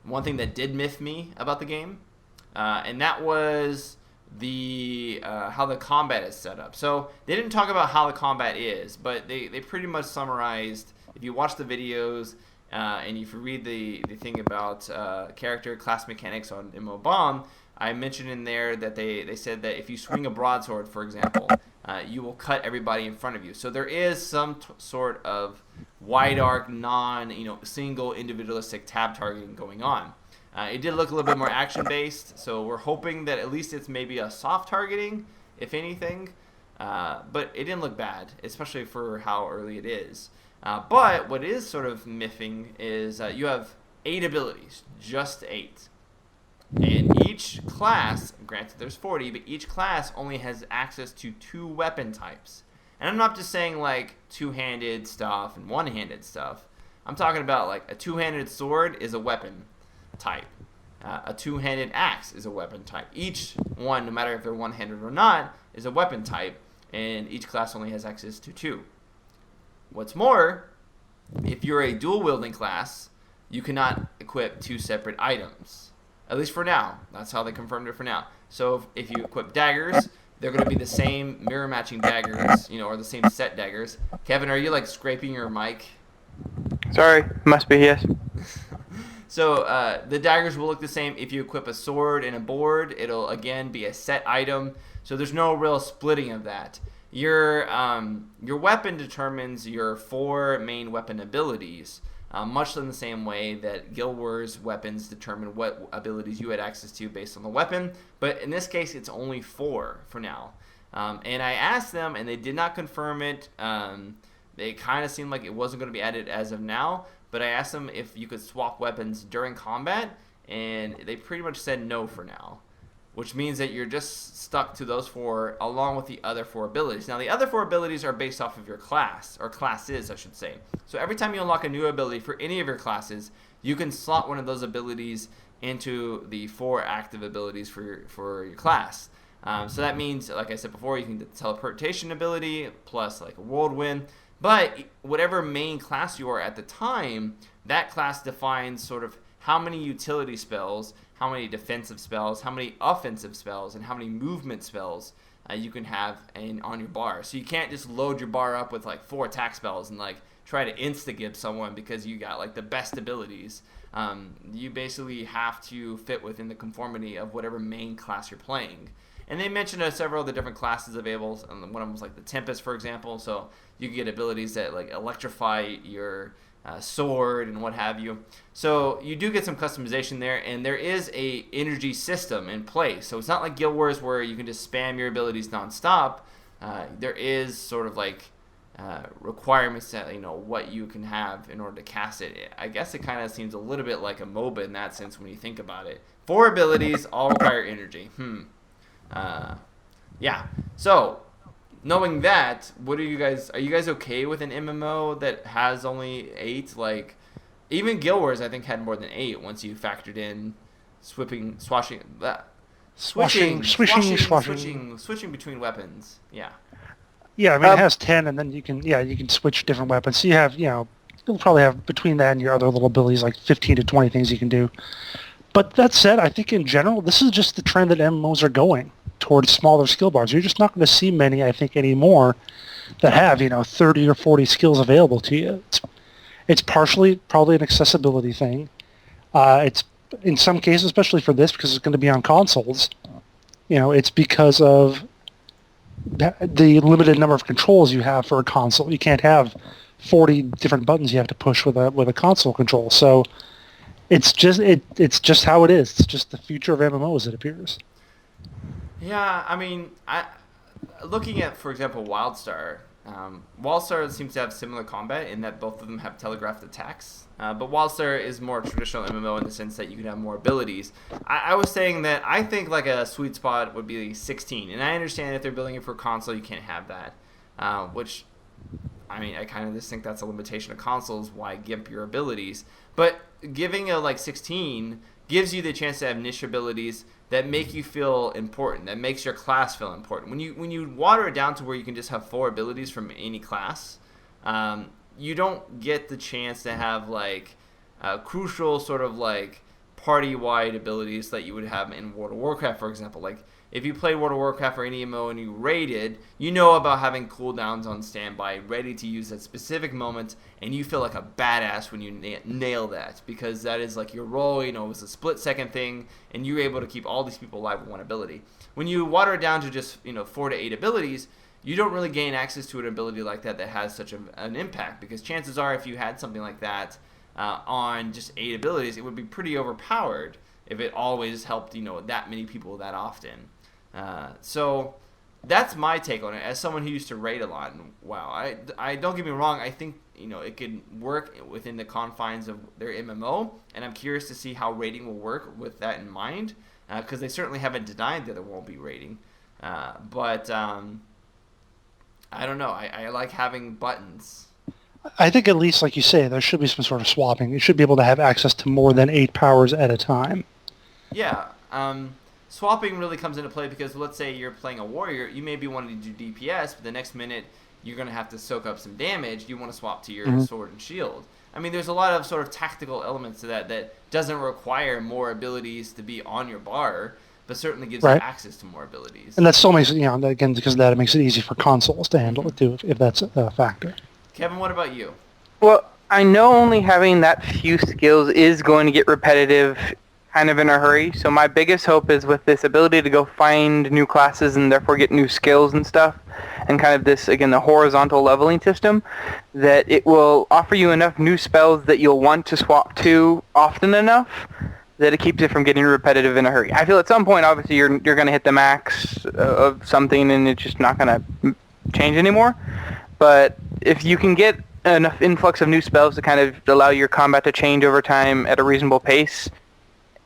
one thing that did miff me about the game, and that was how the combat is set up. So they didn't talk about how the combat is, but they pretty much summarized, if you watch the videos, and if you read the thing about character class mechanics on MMOBomb, I mentioned in there that they said that if you swing a broadsword, for example, you will cut everybody in front of you. So there is some sort of wide arc, single individualistic tab targeting going on. It did look a little bit more action-based, so we're hoping that at least it's maybe a soft targeting, if anything. But it didn't look bad, especially for how early it is. But what is sort of miffing is you have 8 abilities, just 8. And each class, granted there's 40, but each class only has access to 2 weapon types. And I'm not just saying like two-handed stuff and one-handed stuff. I'm talking about like a two-handed sword is a weapon type. A two-handed axe is a weapon type. Each one, no matter if they're one-handed or not, is a weapon type, and each class only has access to 2. What's more, if you're a dual-wielding class, you cannot equip 2 separate items. At least for now. That's how they confirmed it for now. So if you equip daggers, they're going to be the same mirror-matching daggers, or the same set daggers. Kevin, are you like scraping your mic? Sorry, must be, yes. So the daggers will look the same. If you equip a sword and a board, it'll again be a set item. So there's no real splitting of that. Your weapon determines your 4 main weapon abilities. much in the same way that Guild Wars weapons determine what abilities you had access to based on the weapon. But in this case, it's only 4 for now. And I asked them, and they did not confirm it. They kind of seemed like it wasn't going to be added as of now. But I asked them if you could swap weapons during combat, and they pretty much said no for now. Which means that you're just stuck to those 4 along with the other 4 abilities. Now, the other 4 abilities are based off of your class, or classes, I should say. So every time you unlock a new ability for any of your classes, you can slot one of those abilities into the 4 active abilities for your class. So that means, like I said before, you can get the teleportation ability plus like a whirlwind. But whatever main class you are at the time, that class defines sort of how many utility spells, how many defensive spells, how many offensive spells, and how many movement spells you can have on your bar. So you can't just load your bar up with like 4 attack spells and like try to insta-give someone because you got like the best abilities. You basically have to fit within the conformity of whatever main class you're playing. And they mentioned several of the different classes available. One of them was like the Tempest, for example. So you can get abilities that like electrify your sword and what have you. So you do get some customization there, and there is a energy system in place. So it's not like Guild Wars where you can just spam your abilities nonstop. There is sort of like requirements that what you can have in order to cast it. I guess it kind of seems a little bit like a MOBA in that sense when you think about it. 4 abilities all require energy. Yeah. So knowing that, are you guys okay with an MMO that has only 8? Like, even Guild Wars, I think, had more than 8 once you factored in switching between weapons. Yeah. Yeah, I mean, it has 10, and then you can switch different weapons. So you have, you'll probably have between that and your other little abilities like 15 to 20 things you can do. But that said, I think in general, this is just the trend that MMOs are going towards smaller skill bars. You're just not going to see many, I think, anymore that have, 30 or 40 skills available to you. It's partially probably an accessibility thing. It's in some cases, especially for this, because it's going to be on consoles, it's because of the limited number of controls you have for a console. You can't have 40 different buttons you have to push with a console control. So it's just how it is. It's just the future of MMOs, it appears. Yeah, I mean, looking at, for example, WildStar. WildStar seems to have similar combat in that both of them have telegraphed attacks. But WildStar is more traditional MMO in the sense that you can have more abilities. I was saying that I think like a sweet spot would be 16. And I understand if they're building it for console, you can't have that. Which, I mean, I kind of just think that's a limitation of consoles. Why gimp your abilities? But giving a 16 gives you the chance to have niche abilities that make you feel important, that makes your class feel important. When you water it down to where you can just have 4 abilities from any class, you don't get the chance to have crucial sort of party-wide abilities that you would have in World of Warcraft, for example. Like if you play World of Warcraft or any MMO and you raided, you know about having cooldowns on standby, ready to use at specific moments, and you feel like a badass when you nail that, because that is like your role. It was a split-second thing, and you're able to keep all these people alive with one ability. When you water it down to just 4 to 8 abilities, you don't really gain access to an ability like that has such an impact, because chances are if you had something like that on just 8 abilities, it would be pretty overpowered if it always helped that many people that often. So that's my take on it as someone who used to raid a lot. And wow, I don't get me wrong, I think it could work within the confines of their MMO, and I'm curious to see how raiding will work with that in mind, because they certainly haven't denied that there won't be raiding. But I don't know. I like having buttons. I think at least, like you say, there should be some sort of swapping. You should be able to have access to more than 8 powers at a time. Yeah. Swapping really comes into play because let's say you're playing a warrior, you may be wanting to do DPS, but the next minute you're going to have to soak up some damage. You want to swap to your sword and shield. I mean, there's a lot of sort of tactical elements to that doesn't require more abilities to be on your bar, but certainly gives you access to more abilities. And that still makes it, again, because of that, it makes it easy for consoles to handle it too, if that's a factor. Kevin, what about you? Well, I know only having that few skills is going to get repetitive kind of in a hurry. So my biggest hope is with this ability to go find new classes and therefore get new skills and stuff, and kind of this, again, the horizontal leveling system, that it will offer you enough new spells that you'll want to swap to often enough that it keeps it from getting repetitive in a hurry. I feel at some point, obviously, you're going to hit the max of something and it's just not going to change anymore. But if you can get enough influx of new spells to kind of allow your combat to change over time at a reasonable pace,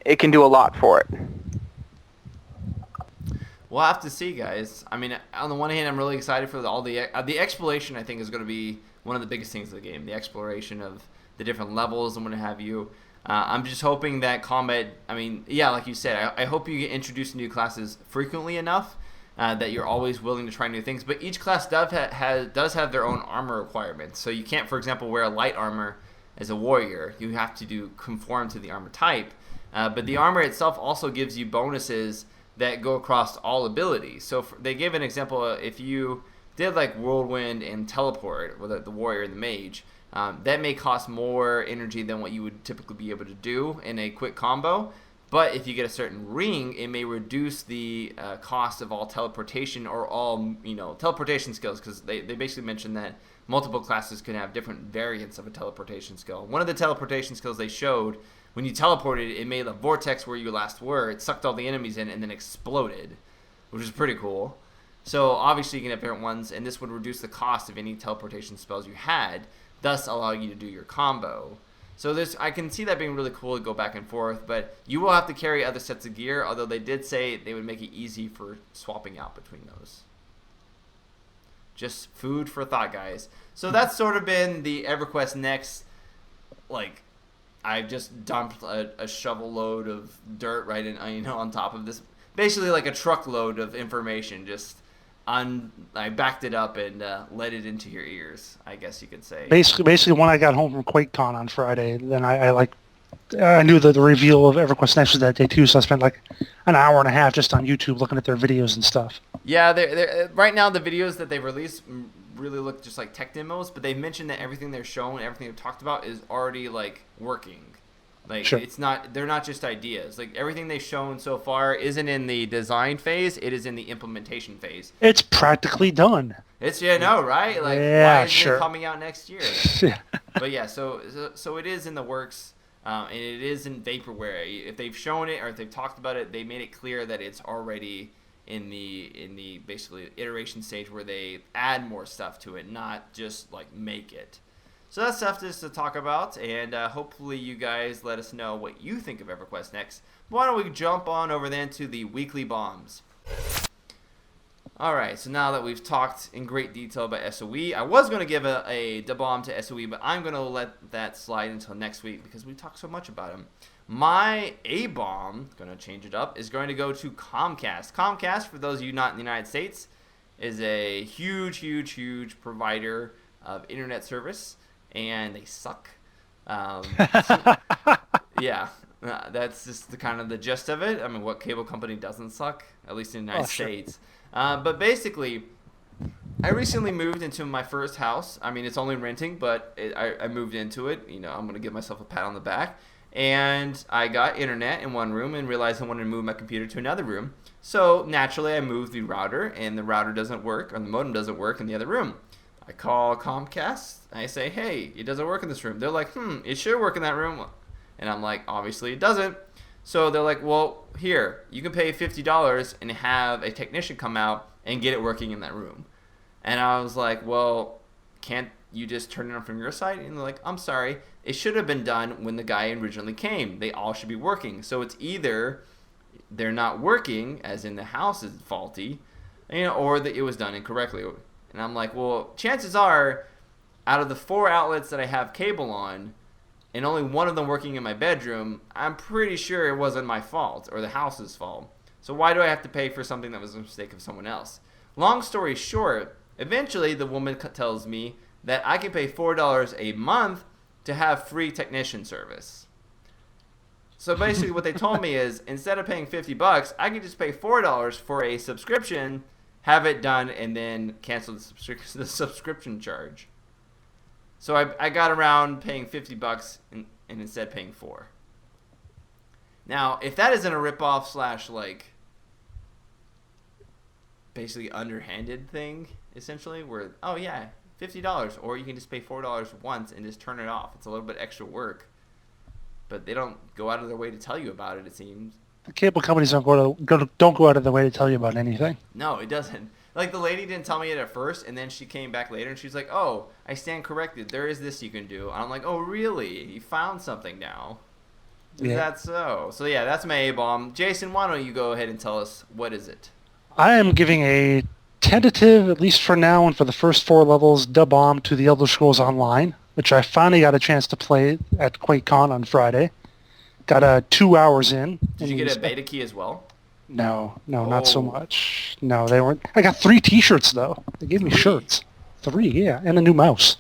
it can do a lot for it. We'll have to see, guys. I mean, on the one hand, I'm really excited for all the exploration. I think is going to be one of the biggest things of the game. The exploration of the different levels and what have you. I'm just hoping that combat. I mean, yeah, like you said, I hope you get introduced to new classes frequently enough that you're always willing to try new things. But each class does have their own armor requirements. So you can't, for example, wear a light armor as a warrior. You have to conform to the armor type. But the armor itself also gives you bonuses that go across all abilities. So they gave an example, if you did like Whirlwind and Teleport with the warrior and the mage, that may cost more energy than what you would typically be able to do in a quick combo. But if you get a certain ring, it may reduce the cost of all teleportation or all teleportation skills, because they basically mentioned that multiple classes can have different variants of a teleportation skill. One of the teleportation skills they showed, when you teleported, it made a vortex where you last were. It sucked all the enemies in and then exploded, which is pretty cool. So obviously you can have different ones, and this would reduce the cost of any teleportation spells you had, thus allowing you to do your combo. So I can see that being really cool to go back and forth, but you will have to carry other sets of gear, although they did say they would make it easy for swapping out between those. Just food for thought, guys. So that's sort of been the EverQuest Next, I've just dumped a shovel load of dirt right in, on top of this. Basically like a truckload of information. I backed it up and let it into your ears, I guess you could say. Basically, when I got home from QuakeCon on Friday, then I knew that the reveal of EverQuest Next was that day too, so I spent like an hour and a half just on YouTube looking at their videos and stuff. Yeah, they're right now the videos that they've released really look just like tech demos, but they mentioned that everything they're showing, everything they've talked about is already working. Sure. They're not just ideas. Everything they've shown so far isn't in the design phase, it is in the implementation phase. It's practically done. Right? Why isn't it coming out next year? Yeah. But yeah, so it is in the works, and it is in vaporware. If they've shown it or if they've talked about it, they made it clear that it's already in the basically iteration stage where they add more stuff to it, not just make it. So that's stuff just to talk about, and hopefully you guys let us know what you think of EverQuest Next. Why don't we jump on over then to the weekly bombs? Alright, so now that we've talked in great detail about SOE, I was going to give a bomb to SOE, but I'm going to let that slide until next week because we talked so much about him. My A-bomb, going to change it up, is going to go to Comcast. Comcast, for those of you not in the United States, is a huge, huge, huge provider of internet service, and they suck. Yeah, that's just the gist of it. I mean, what cable company doesn't suck, at least in the United States? But basically, I recently moved into my first house. I mean, it's only renting, but I moved into it. I'm going to give myself a pat on the back. And I got internet in one room and realized I wanted to move my computer to another room. So naturally, I moved the router, and the router doesn't work, or the modem doesn't work in the other room. I call Comcast, and I say, hey, it doesn't work in this room. They're like, it should work in that room. And I'm like, obviously it doesn't. So they're like, well, here, you can pay $50 and have a technician come out and get it working in that room. And I was like, well, can't you just turn it on from your side? And they're like, I'm sorry, it should have been done when the guy originally came. They all should be working. So it's either they're not working, as in the house is faulty, or that it was done incorrectly. And I'm like, well, chances are, out of the 4 outlets that I have cable on, and only one of them working in my bedroom, I'm pretty sure it wasn't my fault or the house's fault. So why do I have to pay for something that was a mistake of someone else? Long story short, eventually the woman tells me that I can pay $4 a month to have free technician service. So basically what they told me is, instead of paying $50, I can just pay $4 for a subscription, have it done, and then cancel the subscription charge. So I got around paying $50 and instead paying $4. Now, if that isn't a ripoff slash like basically underhanded thing, essentially, where oh yeah, $50, or you can just pay $4 once and just turn it off. It's a little bit extra work, but they don't go out of their way to tell you about it. It seems The cable companies don't go out of their way to tell you about anything. no, it doesn't. Like the lady didn't tell me it at first, and then she came back later and she's like, "Oh, I stand corrected. There is this you can do." And I'm like, "Oh, really? You found something now?" Is that so? So yeah, that's my A-bomb. Jason, why don't you go ahead and tell us what is it? I am giving a tentative, at least for now and for the first 4 levels, bomb to the Elder Scrolls Online, which I finally got a chance to play at QuakeCon on Friday. Got 2 hours in. Did you get a beta key as well? No, not so much. No, they weren't. I got 3 T-shirts though. They gave me shirts. 3, yeah, and a new mouse.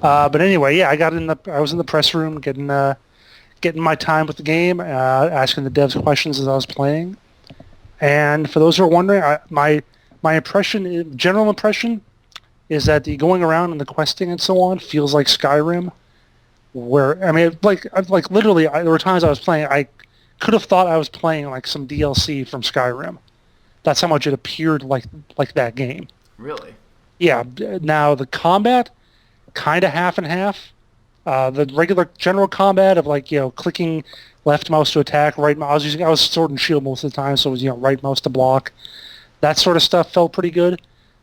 But anyway, yeah, I was in the press room getting my time with the game, asking the devs questions as I was playing. And for those who are wondering, my general impression, is that the going around and the questing and so on feels like Skyrim. Where I mean, like literally, there were times I was playing, I could have thought I was playing like some DLC from Skyrim. That's how much it appeared like that game. Really? Yeah. Now the combat, kind of half and half. The regular general combat of clicking left mouse to attack, right mouse. I was sword and shield most of the time, so it was right mouse to block. That sort of stuff felt pretty good.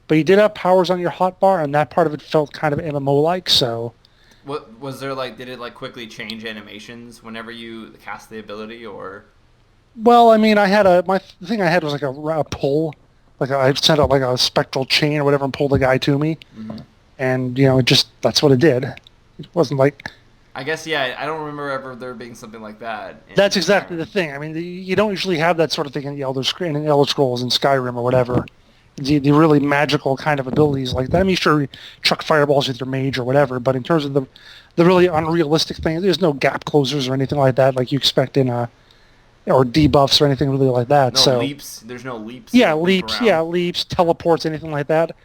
But you did have powers on your hotbar, and that part of it felt kind of MMO-like. So, what was there like? Did it like quickly change animations whenever you cast the ability, or? Well, I mean, the thing I had was like a pull, I sent out like a spectral chain or whatever and pulled the guy to me, and that's what it did. It wasn't like. I guess yeah. I don't remember ever there being something like that. That's exactly the thing. I mean, you don't usually have that sort of thing in the Elder Scrolls in Skyrim or whatever. The really magical kind of abilities like that. I mean, sure, you chuck fireballs with your mage or whatever, but in terms of the really unrealistic thing, there's no gap closers or anything like that like you expect in or debuffs or anything really like that. No leaps. There's no leaps. Yeah, leaps. Yeah, leaps, teleports, anything like that.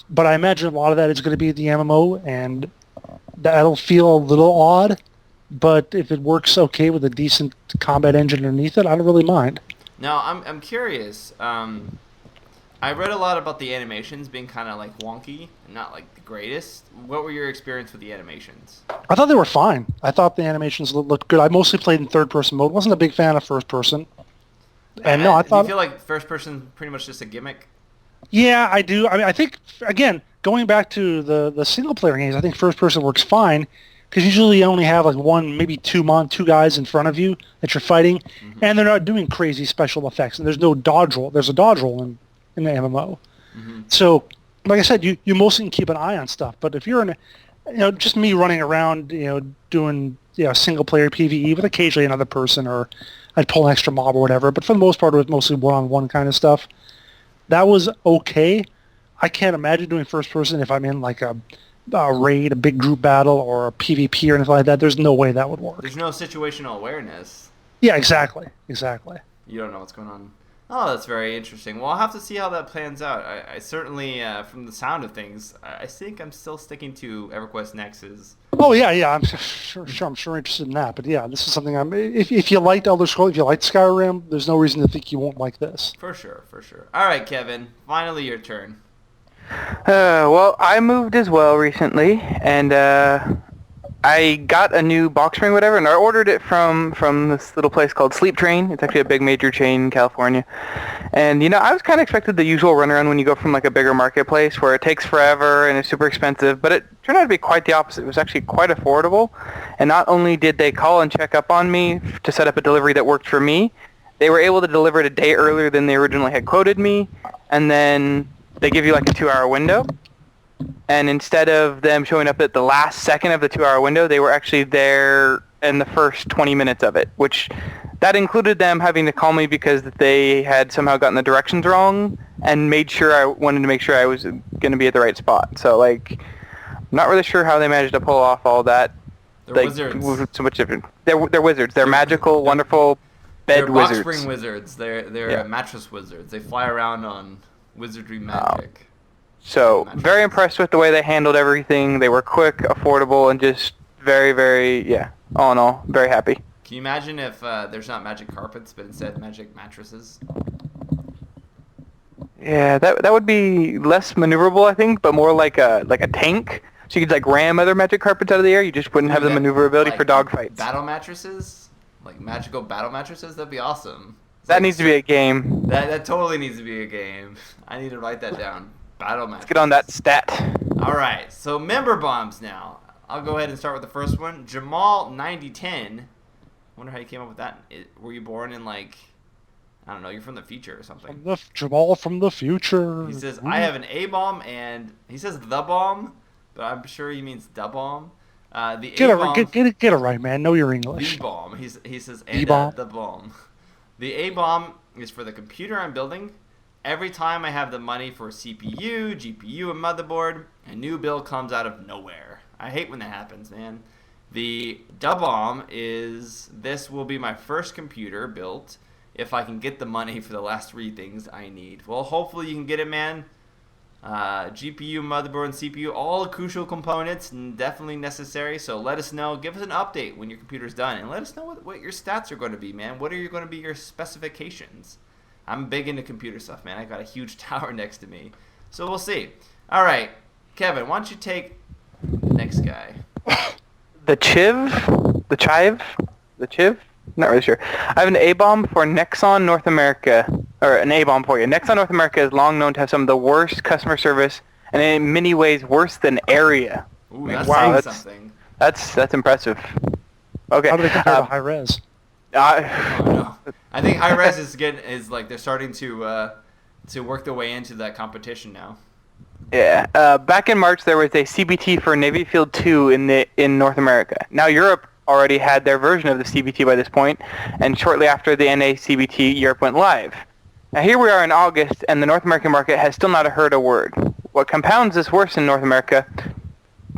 But I imagine a lot of that is going to be the MMO, and that'll feel a little odd. But if it works okay with a decent combat engine underneath it, I don't really mind. Now, I'm curious. I read a lot about the animations being kind of like wonky, not like the greatest. What were your experience with the animations? I thought they were fine. I thought the animations looked good. I mostly played in third-person mode. Wasn't a big fan of first-person. And no, I thought. Do you feel like first-person pretty much just a gimmick? Yeah, I do. I mean, I think again, going back to the single-player games, I think first-person works fine because usually you only have like one, maybe two guys in front of you that you're fighting, and they're not doing crazy special effects. And there's no dodge roll. There's a dodge roll in the MMO. So, like I said, you mostly can keep an eye on stuff. But if you're just me running around, doing single player PvE with occasionally another person, or I'd pull an extra mob or whatever. But for the most part, it was mostly one-on-one kind of stuff. That was okay. I can't imagine doing first person if I'm in like a raid, a big group battle, or a PvP or anything like that. There's no way that would work. There's no situational awareness. Yeah, exactly. You don't know what's going on. Oh, that's very interesting. Well, I'll have to see how that plans out. I certainly, from the sound of things, I think I'm still sticking to EverQuest Next's. Oh yeah, I'm sure interested in that. But yeah, this is something if you liked Elder Scrolls, if you liked Skyrim, there's no reason to think you won't like this. For sure. All right, Kevin, finally your turn. Well, I moved as well recently, and I got a new box spring, whatever, and I ordered it from this little place called Sleep Train. It's actually a big major chain in California. And, I was kind of expected the usual runaround when you go from, like, a bigger marketplace where it takes forever and it's super expensive, but it turned out to be quite the opposite. It was actually quite affordable, and not only did they call and check up on me to set up a delivery that worked for me, they were able to deliver it a day earlier than they originally had quoted me, and then they give you, like, a 2-hour window. And instead of them showing up at the last second of the 2-hour window, they were actually there in the first 20 minutes of it, which that included them having to call me because they had somehow gotten the directions wrong and wanted to make sure I was going to be at the right spot. So, like, I'm not really sure how they managed to pull off all that. They're wizards. So much different. They're wizards. They're magical, wonderful bed wizards. They're box spring wizards. They're mattress wizards. They fly around on wizardry magic. So, very impressed with the way they handled everything. They were quick, affordable, and just very, very, all in all, very happy. Can you imagine if there's not magic carpets, but instead magic mattresses? Yeah, that would be less maneuverable, I think, but more like a tank. So you could like ram other magic carpets out of the air. You just wouldn't have the maneuverability for dogfights. Battle mattresses, like magical battle mattresses. That'd be awesome. That needs to be a game. That totally needs to be a game. I need to write that down. Battle mattresses. Let's get on that stat. All right, so member bombs now. I'll go ahead and start with the first one. Jamal 9010. Wonder how you came up with that. Were you born in like, I don't know, you're from the future or something. Jamal from the future. He says, I have an A bomb, and he says the bomb, but I'm sure he means the bomb. The Get A bomb. it right, man. Know your English. The bomb. He says, The and bomb. the bomb. The A bomb is for the computer I'm building. Every time I have the money for CPU, GPU, and motherboard, a new bill comes out of nowhere. I hate when that happens, man. The da bomb is, this will be my first computer built if I can get the money for the last 3 things I need. Well, hopefully you can get it, man. GPU, motherboard, and CPU, all crucial components, and definitely necessary. So let us know. Give us an update when your computer's done, and let us know what your stats are going to be, man. What are going to be your specifications? I'm big into computer stuff, man. I got a huge tower next to me, so we'll see. All right, Kevin, why don't you take the next guy? The Chiv? Not really sure. I have an A-bomb for Nexon North America, or an A-bomb for you. Nexon North America is long known to have some of the worst customer service, and in many ways worse than Area. Ooh, that's wow, saying something. That's impressive. Okay. How do they compare to Hi-Rez? Oh, no. I think Hi-Rez is like they're starting to work their way into that competition now. Yeah. Back in March, there was a CBT for Navy Field 2 in North America. Now Europe already had their version of the CBT by this point, and shortly after the NA CBT, Europe went live. Now here we are in August, and the North American market has still not heard a word. What compounds this worse in North America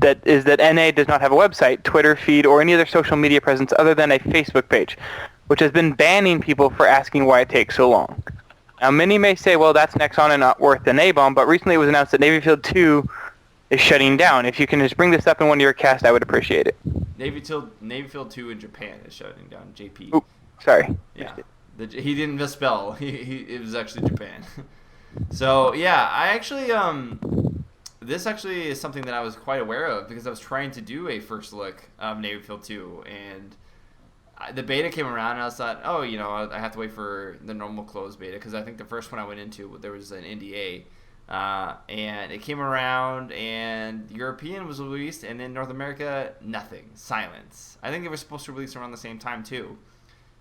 is that NA does not have a website, Twitter feed, or any other social media presence other than a Facebook page, which has been banning people for asking why it takes so long. Now many may say, well, that's Nexon and not worth an A-bomb, but recently it was announced that Navy Field 2 is shutting down. If you can just bring this up in one of your casts, I would appreciate it. Navy Field 2 in Japan is shutting down. JP. Oops, sorry. Yeah. He didn't misspell. It was actually Japan. So yeah, I actually this actually is something that I was quite aware of because I was trying to do a first look of Navy Field 2, and the beta came around, and I thought, oh, you know, I have to wait for the normal closed beta because I think the first one I went into there was an NDA. And it came around, and European was released, and in North America, nothing. Silence. I think they were supposed to release around the same time, too.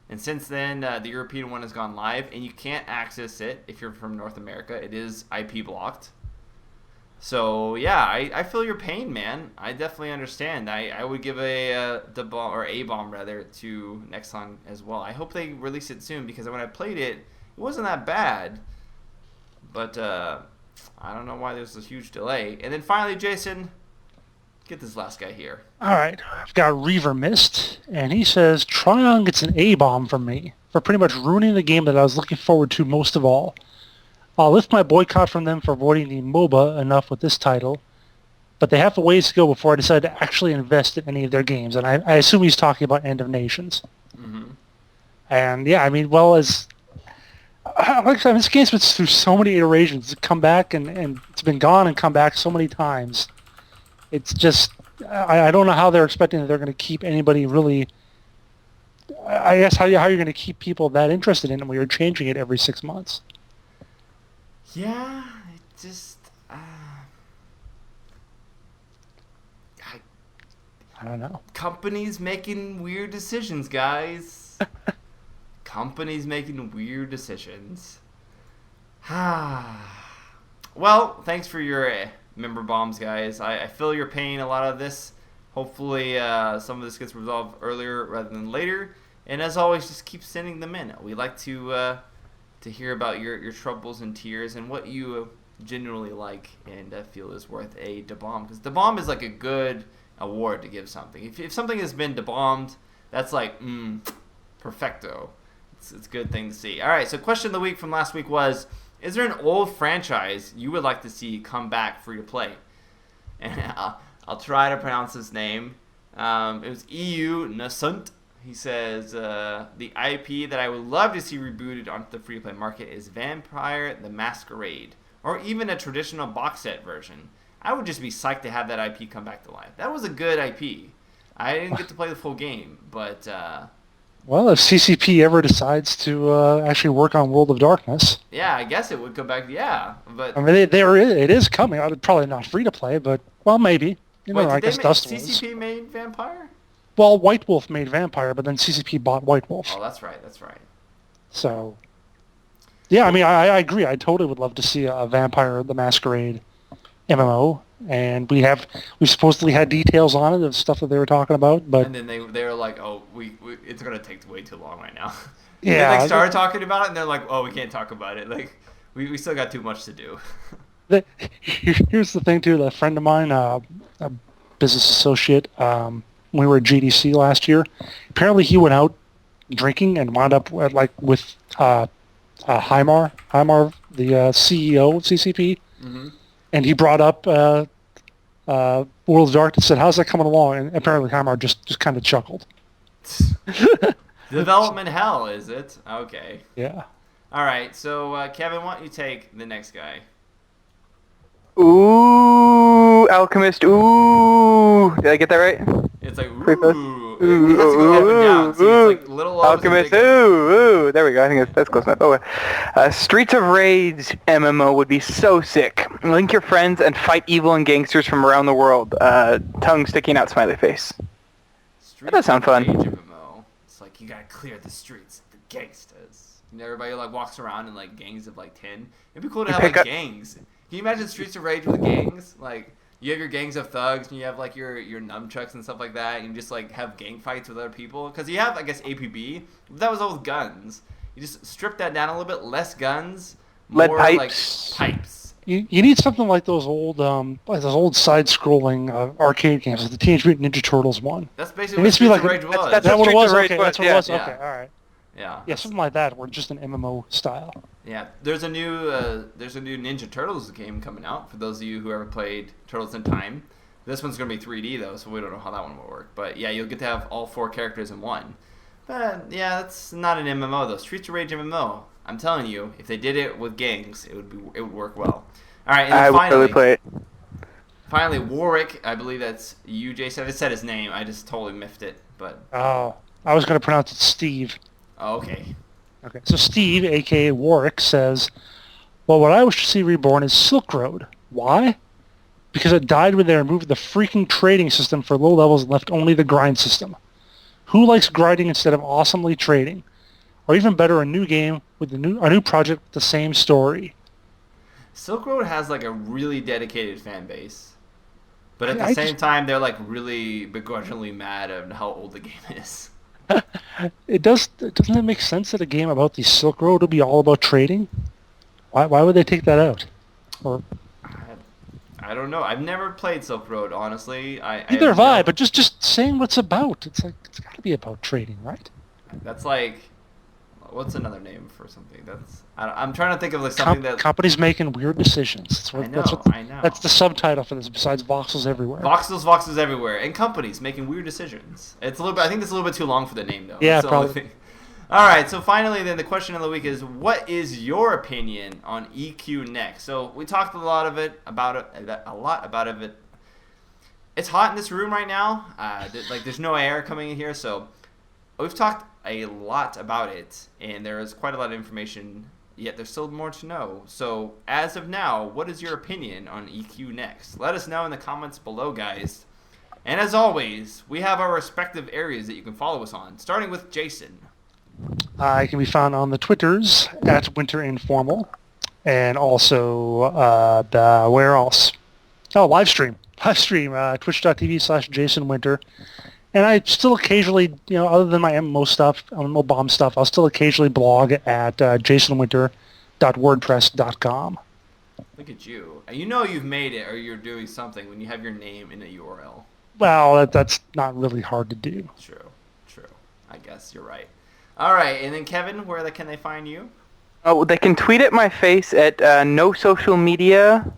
And since then, the European one has gone live, and you can't access it if you're from North America. It is IP blocked. So, yeah, I feel your pain, man. I definitely understand. I would give a A-bomb, rather, to Nexon as well. I hope they release it soon, because when I played it, it wasn't that bad. But, I don't know why there's this huge delay. And then finally, Jason, get this last guy here. All right, I've got Reaver Mist, and he says, Trion gets an A-bomb from me for pretty much ruining the game that I was looking forward to most of all. I'll lift my boycott from them for avoiding the MOBA enough with this title, but they have a ways to go before I decide to actually invest in any of their games, and I assume he's talking about End of Nations. Mm-hmm. And yeah, I mean, well, as like I said, this game's been through so many iterations. It's come back and it's been gone and come back so many times. It's just, I don't know how they're expecting that they're going to keep anybody really, I guess how you're going to keep people that interested in it when you're changing it every 6 months. Yeah, it just, I don't know. companies making weird decisions, guys. Companies making weird decisions. Well, thanks for your member bombs, guys. I feel your pain, a lot of this. Hopefully some of this gets resolved earlier rather than later. And as always, just keep sending them in. We like to hear about your troubles and tears and what you genuinely like and feel is worth a DeBomb. Because DeBomb is like a good award to give something. If something has been DeBombed, that's like, perfecto. It's a good thing to see. All right, so question of the week from last week was, is there an old franchise you would like to see come back free to play? And I'll try to pronounce his name. It was EU Nasunt. He says, the IP that I would love to see rebooted onto the free-to-play market is Vampire the Masquerade, or even a traditional box set version. I would just be psyched to have that IP come back to life. That was a good IP. I didn't get to play the full game, but... well, if CCP ever decides to actually work on World of Darkness... Yeah, I guess it would come back, yeah. But I mean, it is coming. Probably not free-to-play, but, well, maybe. You know, wait, I guess Dust CCP was. made Vampire? Well, White Wolf made Vampire, but then CCP bought White Wolf. Oh, that's right. So, yeah, I mean, I agree. I totally would love to see a Vampire the Masquerade MMO, and we supposedly had details on it of stuff that they were talking about, but... And then they were like, oh, we it's going to take way too long right now. Yeah. They started talking about it, and they're like, oh, we can't talk about it. Like, we still got too much to do. Here's the thing, too. A friend of mine, a business associate, when we were at GDC last year, apparently he went out drinking and wound up with Hi-Mar, the CEO of CCP, Mm-hmm. and he brought up World of Darkness and said, how's that coming along? And apparently Hi-Mar just kind of chuckled. Development hell, is it? Okay. Yeah. All right, so Kevin, why don't you take the next guy? Ooh, Alchemist. Ooh, did I get that right? It's like, Pretty close. ooh. It has to go up and down. See, it's like little lows and Alchemist. big lows. Ooh. There we go. I think that's close enough. Oh, Streets of Rage MMO would be so sick. Link your friends and fight evil and gangsters from around the world. Tongue sticking out, smiley face. That does sound fun. Streets of Rage MMO. It's like you gotta clear the streets, the gangsters. And everybody like walks around in like gangs of like 10. It'd be cool to have like gangs. Can you imagine Streets of Rage with gangs? Like, you have your gangs of thugs, and you have, like, your nunchucks and stuff like that, and you just, like, have gang fights with other people. Because you have, I guess, APB, but that was all with guns. You just strip that down a little bit, less guns, more, Lead pipes. like, pipes. You need something like those old side-scrolling arcade games, like the Teenage Mutant Ninja Turtles one. That's basically what Streets of Rage was. That's that what it Streets was? of Rage Okay, was, that's what yeah. it was? Yeah. Okay, all right. Yeah. Yeah, something like that, or just an MMO style. Yeah, there's a new Ninja Turtles game coming out for those of you who ever played Turtles in Time. This one's gonna be 3D though, so we don't know how that one will work. But yeah, you'll get to have all 4 characters in one. But yeah, that's not an MMO though. Streets of Rage MMO. I'm telling you, if they did it with gangs, it would work well. All right, and then I would totally play it. Finally, Warwick. I believe that's you, Jason. I said his name. I just totally miffed it. But Oh, I was going to pronounce it Steve. oh, okay. Okay, so Steve, a.k.a. Warwick, says, well, what I wish to see reborn is Silk Road. Why? Because it died when they removed the freaking trading system for low levels and left only the grind system. Who likes grinding instead of awesomely trading? Or even better, a new game with a new project with the same story. Silk Road has like a really dedicated fan base, but at the same time, they're like really begrudgingly mad at how old the game is. Doesn't it make sense that a game about the Silk Road would be all about trading? Why would they take that out? Or I don't know. I've never played Silk Road, honestly. neither have I, but just saying what it's about. It's like it's got to be about trading, right? That's like, what's another name for something? I'm trying to think of like something that companies making weird decisions. I know. That's the subtitle for this. Besides Voxels everywhere. Voxels everywhere, and companies making weird decisions. It's a little bit. I think that's a little bit too long for the name, though. Yeah, probably. All right. So finally, then the question of the week is, what is your opinion on EQ Next? So we talked a lot about it. It's hot in this room right now. There's no air coming in here, so we've talked a lot about it, and there is quite a lot of information, yet there's still more to know. So as of now, what is your opinion on EQ Next? Let us know in the comments below, guys. And as always, we have our respective areas that you can follow us on, starting with Jason. I can be found on the Twitters at Winter Informal, and also where else? Oh, live stream, twitch.tv/Jason Winter. And I still occasionally, other than my MMO stuff, MMOBomb stuff, I'll still occasionally blog at jasonwinter.wordpress.com. Look at you. You know you've made it, or you're doing something when you have your name in a URL. Well, that's not really hard to do. True. I guess you're right. All right, and then Kevin, where can they find you? Oh, they can tweet at my face at no social media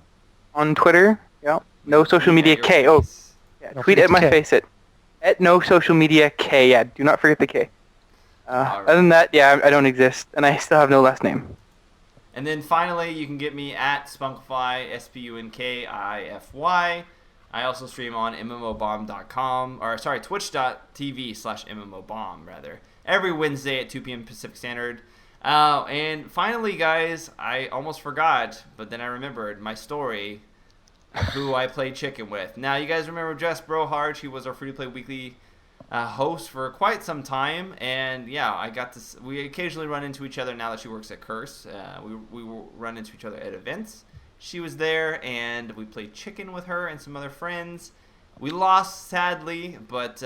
on Twitter. Yeah, no social media K. Oh, yeah, tweet at my face at At no social media K. Yeah, do not forget the K. Other than that, yeah, I don't exist, and I still have no last name. And then finally, you can get me at Spunkify, Spunkify. I also stream on MMOBomb.com, or sorry, twitch.tv/MMOBomb, rather, every Wednesday at 2 p.m. Pacific Standard. And finally, guys, I almost forgot, but then I remembered my story of who I played chicken with. Now, you guys remember Jess Brohard? She was our free-to-play weekly host for quite some time, and yeah, we occasionally run into each other now that she works at Curse. We will run into each other at events. She was there, and we played chicken with her and some other friends. We lost, sadly, but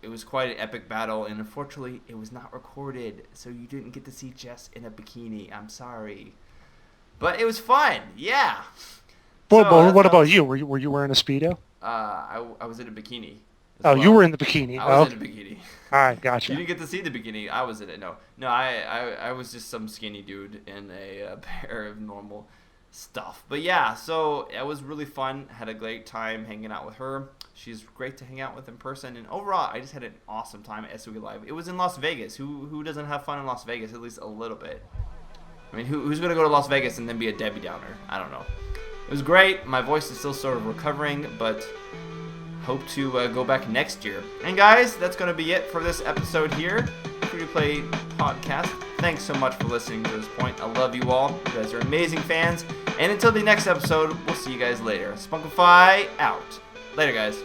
it was quite an epic battle, and unfortunately, it was not recorded, so you didn't get to see Jess in a bikini. I'm sorry, but it was fun. Yeah. Well, what about you? Were you wearing a Speedo? I was in a bikini. Oh, you were in the bikini. I was in a bikini. All right, gotcha. You didn't get to see the bikini. I was in it. No, I was just some skinny dude in a pair of normal stuff. But yeah, so it was really fun. Had a great time hanging out with her. She's great to hang out with in person. And overall, I just had an awesome time at SOE Live. It was in Las Vegas. Who doesn't have fun in Las Vegas, at least a little bit? I mean, who's going to go to Las Vegas and then be a Debbie Downer? I don't know. It was great. My voice is still sort of recovering, but hope to go back next year. And guys, that's going to be it for this episode here. Free to Play Podcast. Thanks so much for listening to this point. I love you all. You guys are amazing fans. And until the next episode, we'll see you guys later. Spunkify out. Later, guys.